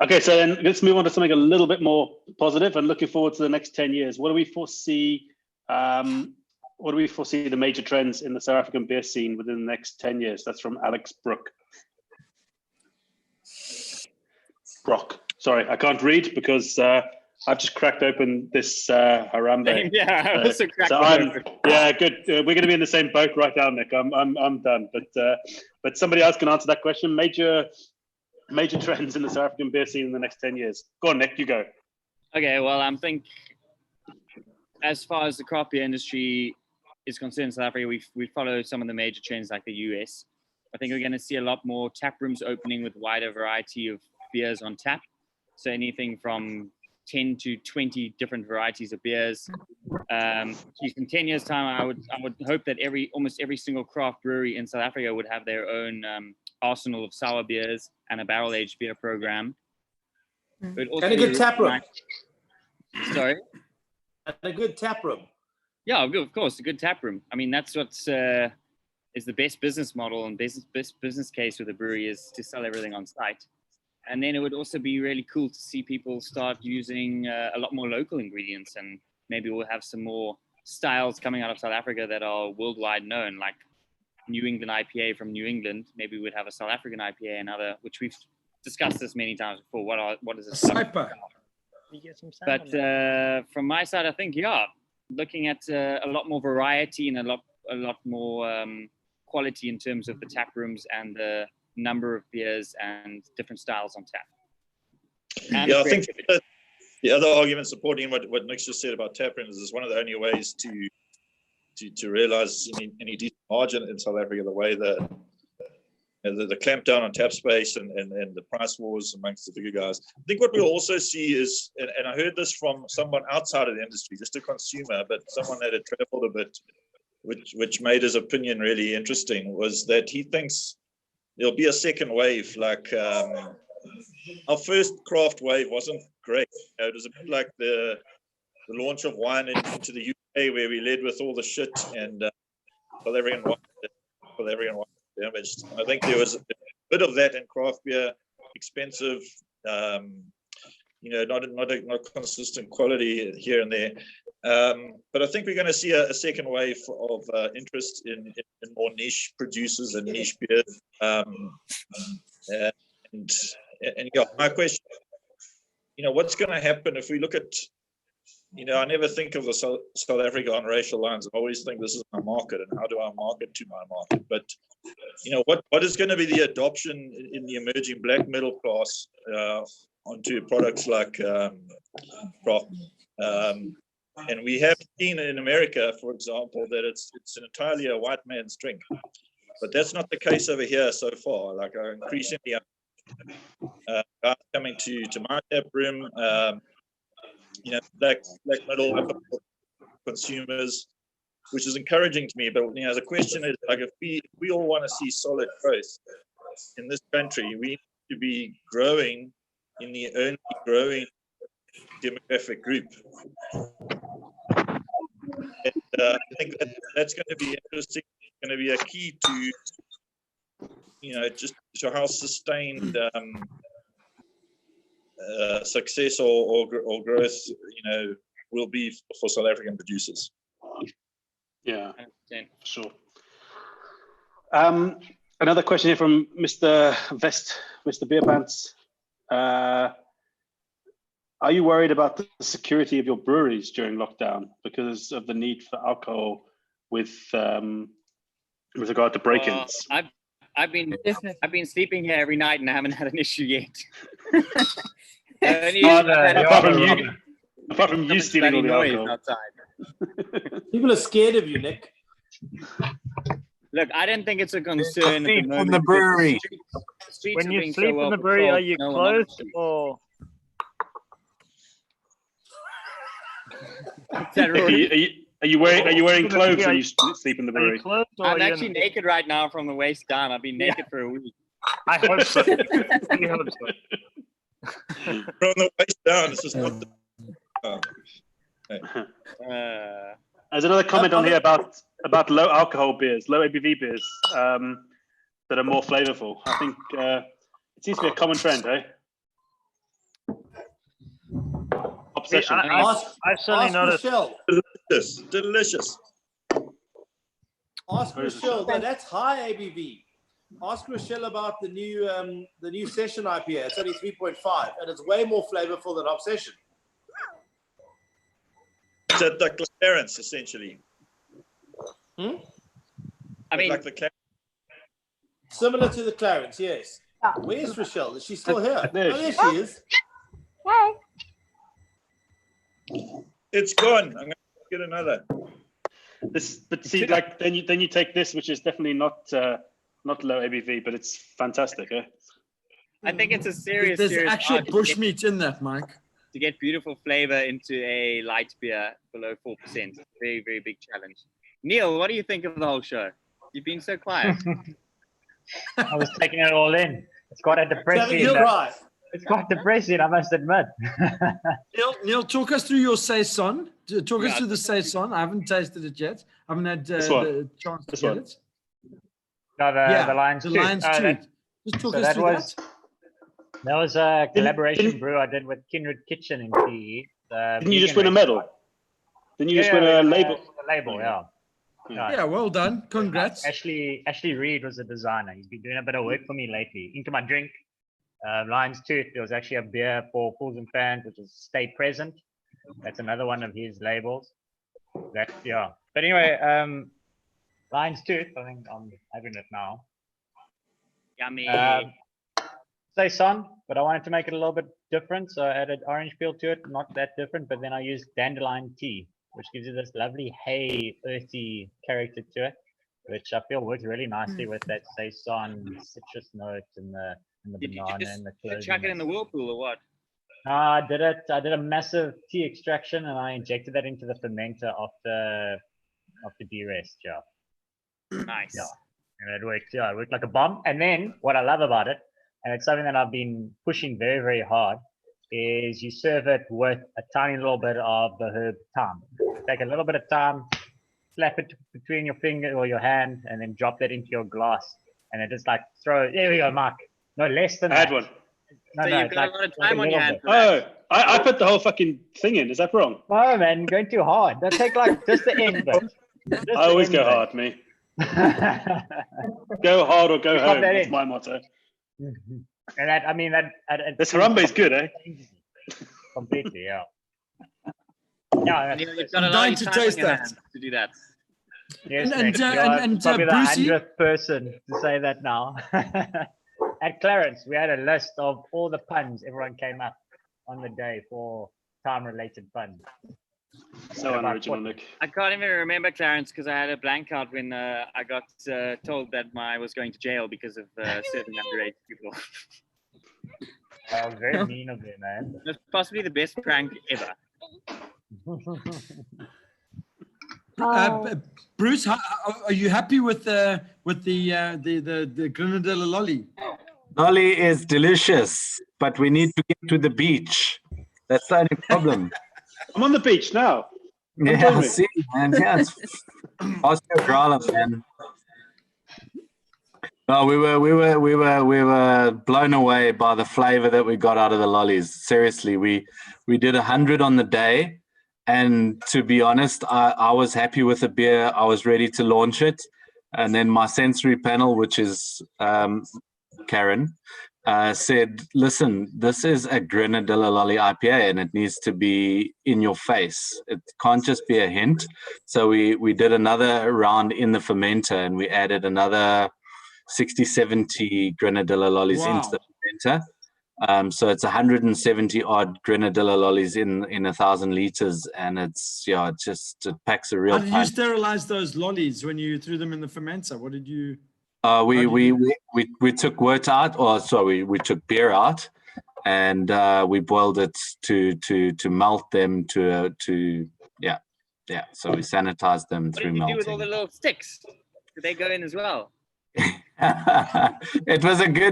[SPEAKER 1] Okay, so then let's move on to something a little bit more positive and looking forward to the next 10 years. What do we foresee? What do we foresee the major trends in the South African beer scene within the next 10 years? That's from Alex Brook. Sorry, I can't read because I've just cracked open this Harambe.
[SPEAKER 16] Yeah,
[SPEAKER 1] so good. We're going to be in the same boat right now, Nick. I'm done. But somebody else can answer that question. Major trends in the South African beer scene in the next 10 years. Go on, Nick. You go.
[SPEAKER 16] Okay. Well, I think as far as the craft beer industry is concerned in South Africa, we follow some of the major trends like the US. I think we're going to see a lot more tap rooms opening with wider variety of beers on tap. So anything from 10 to 20 different varieties of beers. In 10 years' time, I would hope that almost every single craft brewery in South Africa would have their own arsenal of sour beers and a barrel-aged beer program.
[SPEAKER 11] And a good tap room.
[SPEAKER 16] Sorry?
[SPEAKER 11] And a good tap room.
[SPEAKER 16] Yeah, of course, a good tap room. I mean, that's what is the best business model and best business case with a brewery, is to sell everything on site. And then it would also be really cool to see people start using a lot more local ingredients, and maybe we'll have some more styles coming out of South Africa that are worldwide known, like New England IPA from New England. Maybe we'd have a South African IPA, another, which we've discussed this many times before. What is a
[SPEAKER 2] Sniper?
[SPEAKER 16] But from my side, I think, looking at a lot more variety and a lot more quality in terms of the tap rooms and the number of beers and different styles on tap. And
[SPEAKER 14] I think the other argument supporting what Nick's just said about tap rooms is one of the only ways to realize any decent margin in South Africa, the way the clampdown on tap space and the price wars amongst the bigger guys. I think what we'll also see is, and I heard this from someone outside of the industry, just a consumer, but someone that had traveled a bit, which made his opinion really interesting, was that he thinks there'll be a second wave. Like our first craft wave wasn't great. It was a bit like the launch of wine into the UK, where we led with all the shit and everyone was damaged. I think there was a bit of that in craft beer, expensive, not consistent quality here and there. But I think we're going to see a second wave of interest in more niche producers and niche beers. My question, what's going to happen if we look at, I never think of the South Africa on racial lines. I always think this is my market, and how do I market to my market? But what is going to be the adoption in the emerging black middle class onto products like craft? And we have seen in America, for example, that it's entirely a white man's drink, but that's not the case over here so far. Like increasingly, guys coming to my tap room, black middle upper consumers, which is encouraging to me. But as a question is, like, if we all want to see solid growth in this country, we need to be growing in the only growing demographic group. And, I think that's going to be interesting. It's going to be a key to, just to how sustained success or growth, will be for South African producers.
[SPEAKER 1] Yeah, for sure. Another question here from Mr. Vest, Mr. Beer Pants. Are you worried about the security of your breweries during lockdown because of the need for alcohol with regard to break-ins?
[SPEAKER 16] I've been sleeping here every night and I haven't had an issue yet.
[SPEAKER 1] Apart from you stealing all the alcohol.
[SPEAKER 16] Outside.
[SPEAKER 11] People are scared of you, Nick.
[SPEAKER 16] Look, I don't think it's a concern at the moment.
[SPEAKER 4] From the brewery.
[SPEAKER 9] When you sleep in the brewery, are you clothed or?
[SPEAKER 1] Are you wearing clothes when you sleep in the brewery?
[SPEAKER 16] I'm actually naked right now from the waist down. I've been naked for a week.
[SPEAKER 9] I hope so. I hope so.
[SPEAKER 14] From the waist down, it's just not.
[SPEAKER 1] There's another comment on here about low alcohol beers, low ABV beers that are more flavorful. I think it seems to be a common trend, eh? Obsession.
[SPEAKER 9] I've certainly noticed.
[SPEAKER 11] Michelle.
[SPEAKER 14] Delicious.
[SPEAKER 11] Ask Michelle. That's high ABV. Ask Michelle about the new Session IPA. It's only 3.5, and it's way more flavorful than Obsession.
[SPEAKER 14] It's at the Clarence, essentially.
[SPEAKER 16] I mean,
[SPEAKER 14] like the Clarence.
[SPEAKER 11] Similar to the Clarence, yes. Where's Rochelle? Is she still here? There she is.
[SPEAKER 8] Hey.
[SPEAKER 14] It's gone. I'm going to get another.
[SPEAKER 1] But see, like then you take this, which is definitely not low ABV, but it's fantastic, eh?
[SPEAKER 16] I think it's a serious.
[SPEAKER 2] There's
[SPEAKER 16] serious
[SPEAKER 2] actual
[SPEAKER 16] art
[SPEAKER 2] bushmeat in that, Mike.
[SPEAKER 16] To get beautiful flavor into a light beer below 4%. Very, very big challenge. Neil, what do you think of the whole show? You've been so quiet.
[SPEAKER 3] I was taking it all in. It's quite a depressing. It's quite depressing, I must admit.
[SPEAKER 2] Neil, talk us through your saison. Talk us through the saison. I haven't tasted it yet. I haven't had the chance to get it.
[SPEAKER 3] No, the Lion's Tooth.
[SPEAKER 2] Lion's Tooth. Just talk us through that.
[SPEAKER 3] That was a collaboration brew I did with Kindred Kitchen in PE.
[SPEAKER 1] Didn't you just win a medal? Didn't you just win a label?
[SPEAKER 3] A label, yeah.
[SPEAKER 2] Yeah, well done. Congrats.
[SPEAKER 3] Ashley Reed was the designer. He's been doing a bit of work for me lately. Into My Drink, Lion's Tooth. There was actually a beer for Fools and Fans, which is Stay Present. That's another one of his labels. But anyway, Lion's Tooth. I think I'm having it now.
[SPEAKER 16] Yummy.
[SPEAKER 3] Saison, but I wanted to make it a little bit different, so I added orange peel to it. Not that different, but then I used dandelion tea, which gives you this lovely hay, earthy character to it, which I feel works really nicely with that saison citrus note and the banana and the cloves.
[SPEAKER 16] Did you chuck it in the whirlpool or what?
[SPEAKER 3] I did a massive tea extraction and I injected that into the fermenter after de-rest. Yeah.
[SPEAKER 16] Nice.
[SPEAKER 3] Yeah, and it worked. Yeah, it worked like a bomb. And then what I love about it, and it's something that I've been pushing very, very hard, is you serve it with a tiny little bit of the herb thyme. Take a little bit of thyme, slap it between your finger or your hand, and then drop that into your glass. And then just like there we go, Mark. No less than that.
[SPEAKER 1] I had one.
[SPEAKER 3] No,
[SPEAKER 16] so you've got a lot of time on your hands.
[SPEAKER 1] I put the whole fucking thing in. Is that wrong?
[SPEAKER 3] No, man, going too hard. Don't take like just the end bit.
[SPEAKER 1] I always go hard, me. Go hard or go home. That's my motto.
[SPEAKER 3] And that, I mean, that
[SPEAKER 1] this Harambe is good, eh?
[SPEAKER 3] Completely, yeah. Yeah,
[SPEAKER 16] you've got a lot of time on your hands to do that.
[SPEAKER 3] Yes,
[SPEAKER 2] and
[SPEAKER 3] probably the
[SPEAKER 2] Brucey?
[SPEAKER 3] 100th person to say that now. At Clarence, we had a list of all the puns everyone came up on the day for time-related puns.
[SPEAKER 1] So unoriginal, Nick.
[SPEAKER 16] I can't even remember Clarence because I had a blank out when I got told that I was going to jail because of certain underage people.
[SPEAKER 3] That was very mean of you, man.
[SPEAKER 16] That's possibly the best prank ever.
[SPEAKER 2] Bruce, are you happy with the Grenadilla lolly?
[SPEAKER 4] Lolly is delicious, but we need to get to the beach. That's the only problem.
[SPEAKER 1] I'm on the beach now.
[SPEAKER 4] Yeah, see, man. Yeah, it's Oscar man. No, we were blown away by the flavor that we got out of the lollies. Seriously, we did 100 on the day, and to be honest, I was happy with the beer. I was ready to launch it, and then my sensory panel, which is Karen, said, "Listen, this is a Grenadilla Lolly IPA, and it needs to be in your face. It can't just be a hint." So we did another round in the fermenter, and we added another 60, 70 Grenadilla lollies into the fermenter. So it's 170 odd Grenadilla lollies in 1,000 liters, and it's it packs a real
[SPEAKER 2] How did
[SPEAKER 4] punch.
[SPEAKER 2] you sterilize those lollies when you threw them in the fermenter? What did you?
[SPEAKER 4] We took wort out, or sorry, we took beer out, and we boiled it to melt them to So we sanitized them
[SPEAKER 16] What
[SPEAKER 4] through
[SPEAKER 16] did you
[SPEAKER 4] melting.
[SPEAKER 16] do with all the little sticks? Did they go in as well?
[SPEAKER 4] It was
[SPEAKER 16] Okay.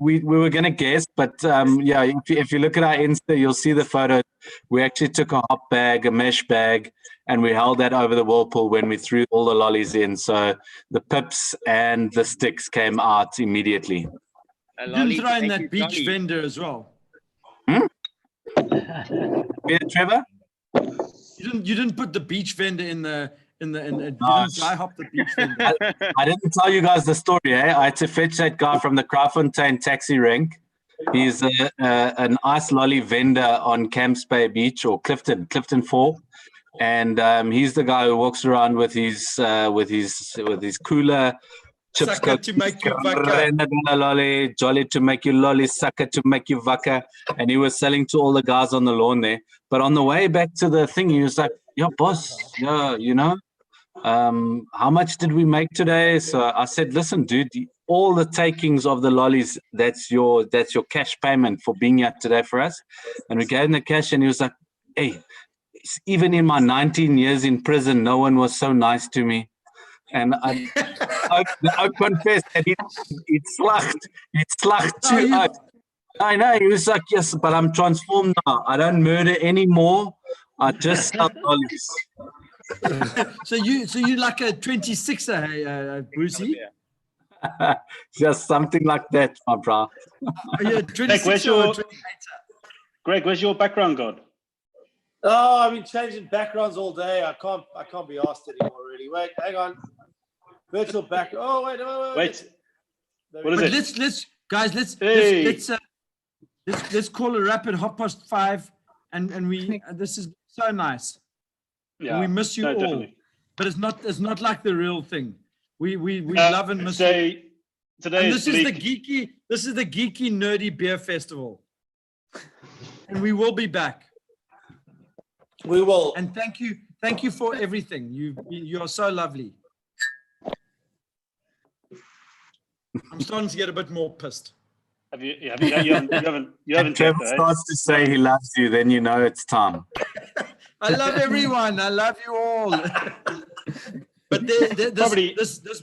[SPEAKER 4] we were gonna guess, but if you look at our Insta, you'll see the photo. We actually took a hop bag, a mesh bag, and we held that over the whirlpool when we threw all the lollies in. So the pips and the sticks came out immediately.
[SPEAKER 2] You didn't throw in that beach vendor as well.
[SPEAKER 4] Yeah, Trevor?
[SPEAKER 2] You didn't put the beach vendor in the you didn't dry hop the beach vendor.
[SPEAKER 4] I didn't tell you guys the story, eh? I had to fetch that guy from the Kraaifontein taxi rank. He's an ice lolly vendor on Camps Bay Beach, or Clifton 4. And he's the guy who walks around with his cooler, chips
[SPEAKER 2] Sucker to make you vaka.
[SPEAKER 4] lolly, jolly to make you lolly, sucker to make you vaka. And he was selling to all the guys on the lawn there. But on the way back to the thing, he was like, "Yo, boss, how much did we make today?" So I said, "Listen, dude, all the takings of the lollies, that's your cash payment for being here today for us." And we gave him the cash, and he was like, "Hey, even in my 19 years in prison, no one was so nice to me." And I confess that he'd slacht too out. I know, he was like, "Yes, but I'm transformed now. I don't murder anymore. I just sell lollies."
[SPEAKER 2] So you like a 26er, Brucey?
[SPEAKER 4] Just something like that, my bro.
[SPEAKER 1] Greg, where's your background gone?
[SPEAKER 11] Oh, I've been changing backgrounds all day. I can't be asked anymore, really. Wait, hang on. Virtual background. Oh, wait.
[SPEAKER 1] What is it?
[SPEAKER 2] Let's call a rapid 5:30, and we this is so nice.
[SPEAKER 1] Yeah,
[SPEAKER 2] we miss you all,
[SPEAKER 1] definitely.
[SPEAKER 2] but it's not like the real thing. We love and miss you.
[SPEAKER 1] Today
[SPEAKER 2] and this is the geeky nerdy beer festival, and we will be back.
[SPEAKER 11] We will.
[SPEAKER 2] And thank you for everything. You are so lovely. I'm starting to get a bit more pissed.
[SPEAKER 1] You haven't
[SPEAKER 4] Trevor
[SPEAKER 1] checked,
[SPEAKER 4] starts to say he loves you, then you know it's time.
[SPEAKER 2] I love everyone. I love you all. But this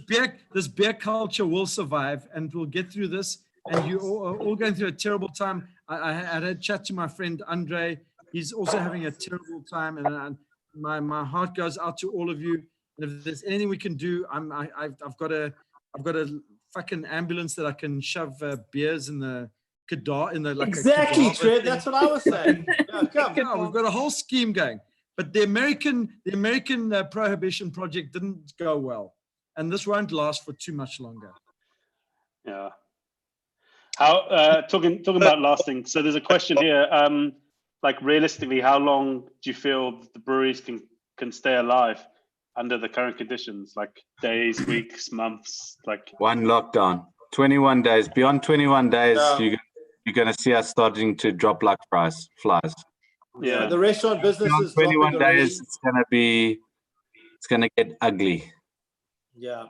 [SPEAKER 2] beer culture will survive, and we'll get through this. And you are all going through a terrible time. I had a chat to my friend Andre. He's also having a terrible time, and my heart goes out to all of you. And if there's anything we can do, I've got a fucking ambulance that I can shove beers in the
[SPEAKER 11] exactly, Trev. That's what I was saying. Yeah,
[SPEAKER 2] we've got a whole scheme going. But the American prohibition project didn't go well, and this won't last for too much longer.
[SPEAKER 1] Yeah. How talking about lasting? So there's a question here. Like realistically, how long do you feel the breweries can stay alive under the current conditions? Like days, weeks, months? Like
[SPEAKER 4] one lockdown, 21 days. Beyond 21 days, you're going to see us starting to drop like flies.
[SPEAKER 11] Yeah, the restaurant business is
[SPEAKER 4] 21 days. It's going to get ugly.
[SPEAKER 11] Yeah,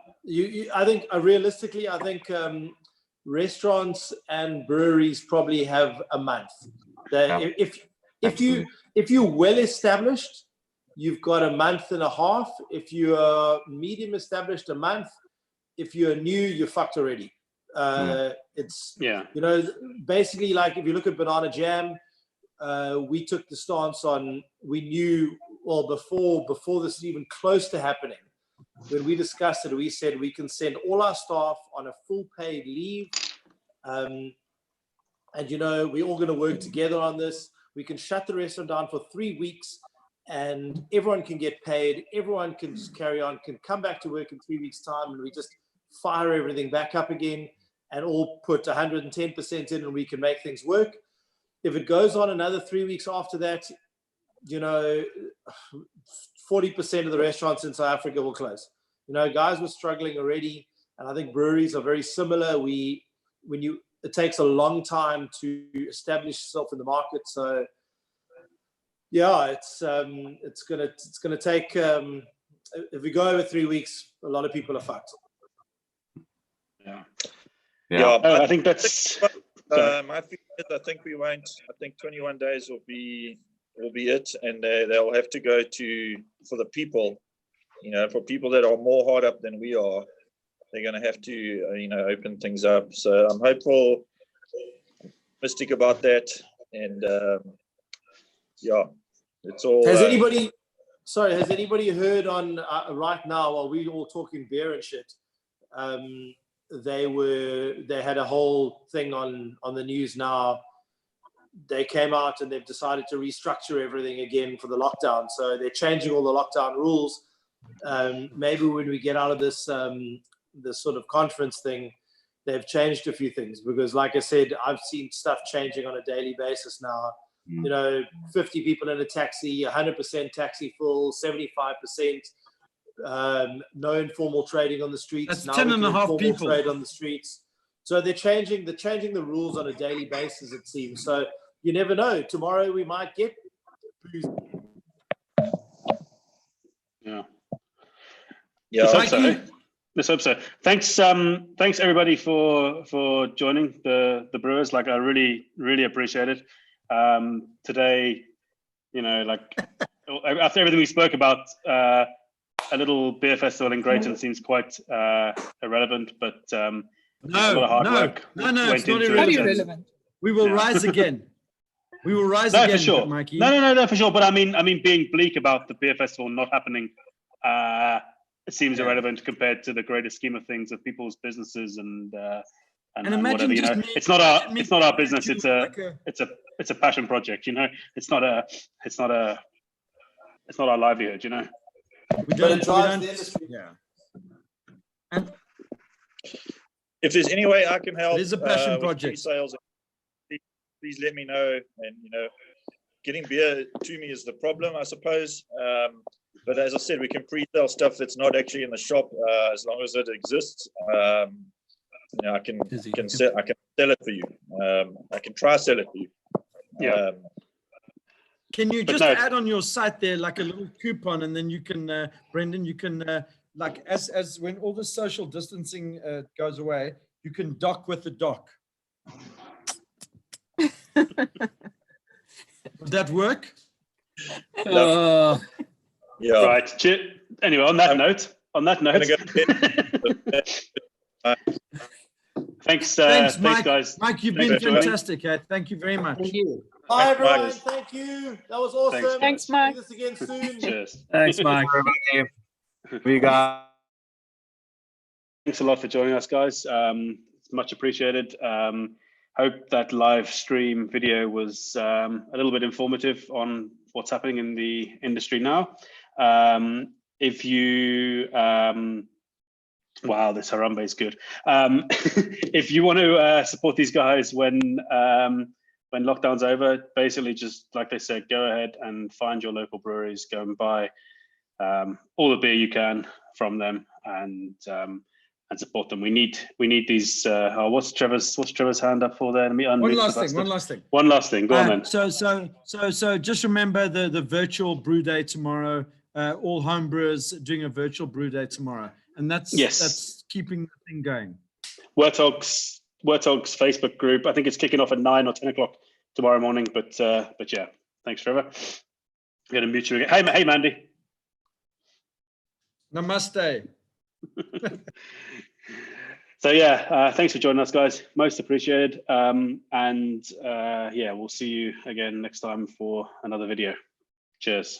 [SPEAKER 11] I think realistically, restaurants and breweries probably have a month. If you're well established, you've got a month and a half. If you are medium established, a month. If you're new, you're fucked already. It's basically like if you look at banana jam, we took the stance on, we knew, well, before this is even close to happening, when we discussed it, we said we can send all our staff on a full paid leave. And we're all going to work together on this. We can shut the restaurant down for 3 weeks and everyone can get paid. Everyone can just carry on, can come back to work in 3 weeks' time, and we just fire everything back up again and all put 110% in, and we can make things work. If it goes on another 3 weeks after that, 40% of the restaurants in South Africa will close. Guys were struggling already, and I think breweries are very similar. It takes a long time to establish yourself in the market. So yeah, it's gonna take. If we go over 3 weeks, a lot of people are fucked.
[SPEAKER 1] Yeah. I think that's.
[SPEAKER 14] My feeling is I think we won't. I think 21 days will be it, and they'll have to go for the people. For people that are more hard up than we are, they're going to have to open things up. So I'm hopeful, optimistic about that, and it's all.
[SPEAKER 11] Has anybody heard on right now while we all talking beer and shit? They had a whole thing on the news now. They came out and they've decided to restructure everything again for the lockdown. So they're changing all the lockdown rules. Maybe when we get out of this this sort of conference thing, they've changed a few things, because like I said, I've seen stuff changing on a daily basis now. 50 people in a taxi, 100% taxi full, 75%. No informal trading on the streets.
[SPEAKER 2] That's 10.5 people.
[SPEAKER 11] Trade on the streets. So they're changing the rules on a daily basis, it seems. So you never know. Tomorrow we might get.
[SPEAKER 1] Let's hope so. Thanks everybody for joining the Brewers. Like, I really appreciate it. Today, after everything we spoke about, a little beer festival in Greyton seems quite irrelevant, but a lot of hard work
[SPEAKER 2] it's not irrelevant. We will rise again. We will rise again,
[SPEAKER 1] for sure.
[SPEAKER 2] Mikey.
[SPEAKER 1] No, for sure. But I mean, being bleak about the beer festival not happening, it seems irrelevant compared to the greater scheme of things of people's businesses and
[SPEAKER 2] imagine
[SPEAKER 1] whatever. It's not our business. It's a passion project. It's not our livelihood.
[SPEAKER 11] We don't drive the industry.
[SPEAKER 2] Yeah.
[SPEAKER 14] If there's any way I can help,
[SPEAKER 2] it is a passion project.
[SPEAKER 14] Sales, please let me know. And getting beer to me is the problem, I suppose. But as I said, we can pre-sell stuff that's not actually in the shop, as long as it exists. I can sell it for you. I can try sell it for you.
[SPEAKER 1] Yeah.
[SPEAKER 2] Can you just add on your site there like a little coupon, and then you can, Brendan, you can like as when all the social distancing goes away, you can dock with the dock. Would that work?
[SPEAKER 14] Yeah.
[SPEAKER 1] Right. Anyway, on that note. Thanks,
[SPEAKER 2] Mike.
[SPEAKER 1] guys.
[SPEAKER 2] Mike, you've been fantastic. Thank you very much.
[SPEAKER 11] Thank you. Bye, everyone. Thank you. That was awesome.
[SPEAKER 7] Thanks, Mike.
[SPEAKER 11] Do this again soon.
[SPEAKER 1] Cheers.
[SPEAKER 2] Thanks, Mike.
[SPEAKER 4] We got.
[SPEAKER 1] Thanks a lot for joining us, guys. It's much appreciated. Hope that live stream video was a little bit informative on what's happening in the industry now. If you wow, this Harambe is good. If you want to support these guys when lockdown's over, basically just like they said, go ahead and find your local breweries, go and buy all the beer you can from them, and support them. We need these. What's Trevor's hand up for there? Let me unmute. One last thing. Go on then.
[SPEAKER 2] So just remember the virtual brew day tomorrow. All home brewers doing a virtual brew day tomorrow, and that's keeping the thing going.
[SPEAKER 1] Wertog's Facebook group. I think it's kicking off at 9 or 10 o'clock tomorrow morning. But yeah, thanks, Trevor. I'm gonna mute you again. Hey, Mandy.
[SPEAKER 2] Namaste.
[SPEAKER 1] So yeah, thanks for joining us, guys. Most appreciated. Yeah, we'll see you again next time for another video. Cheers.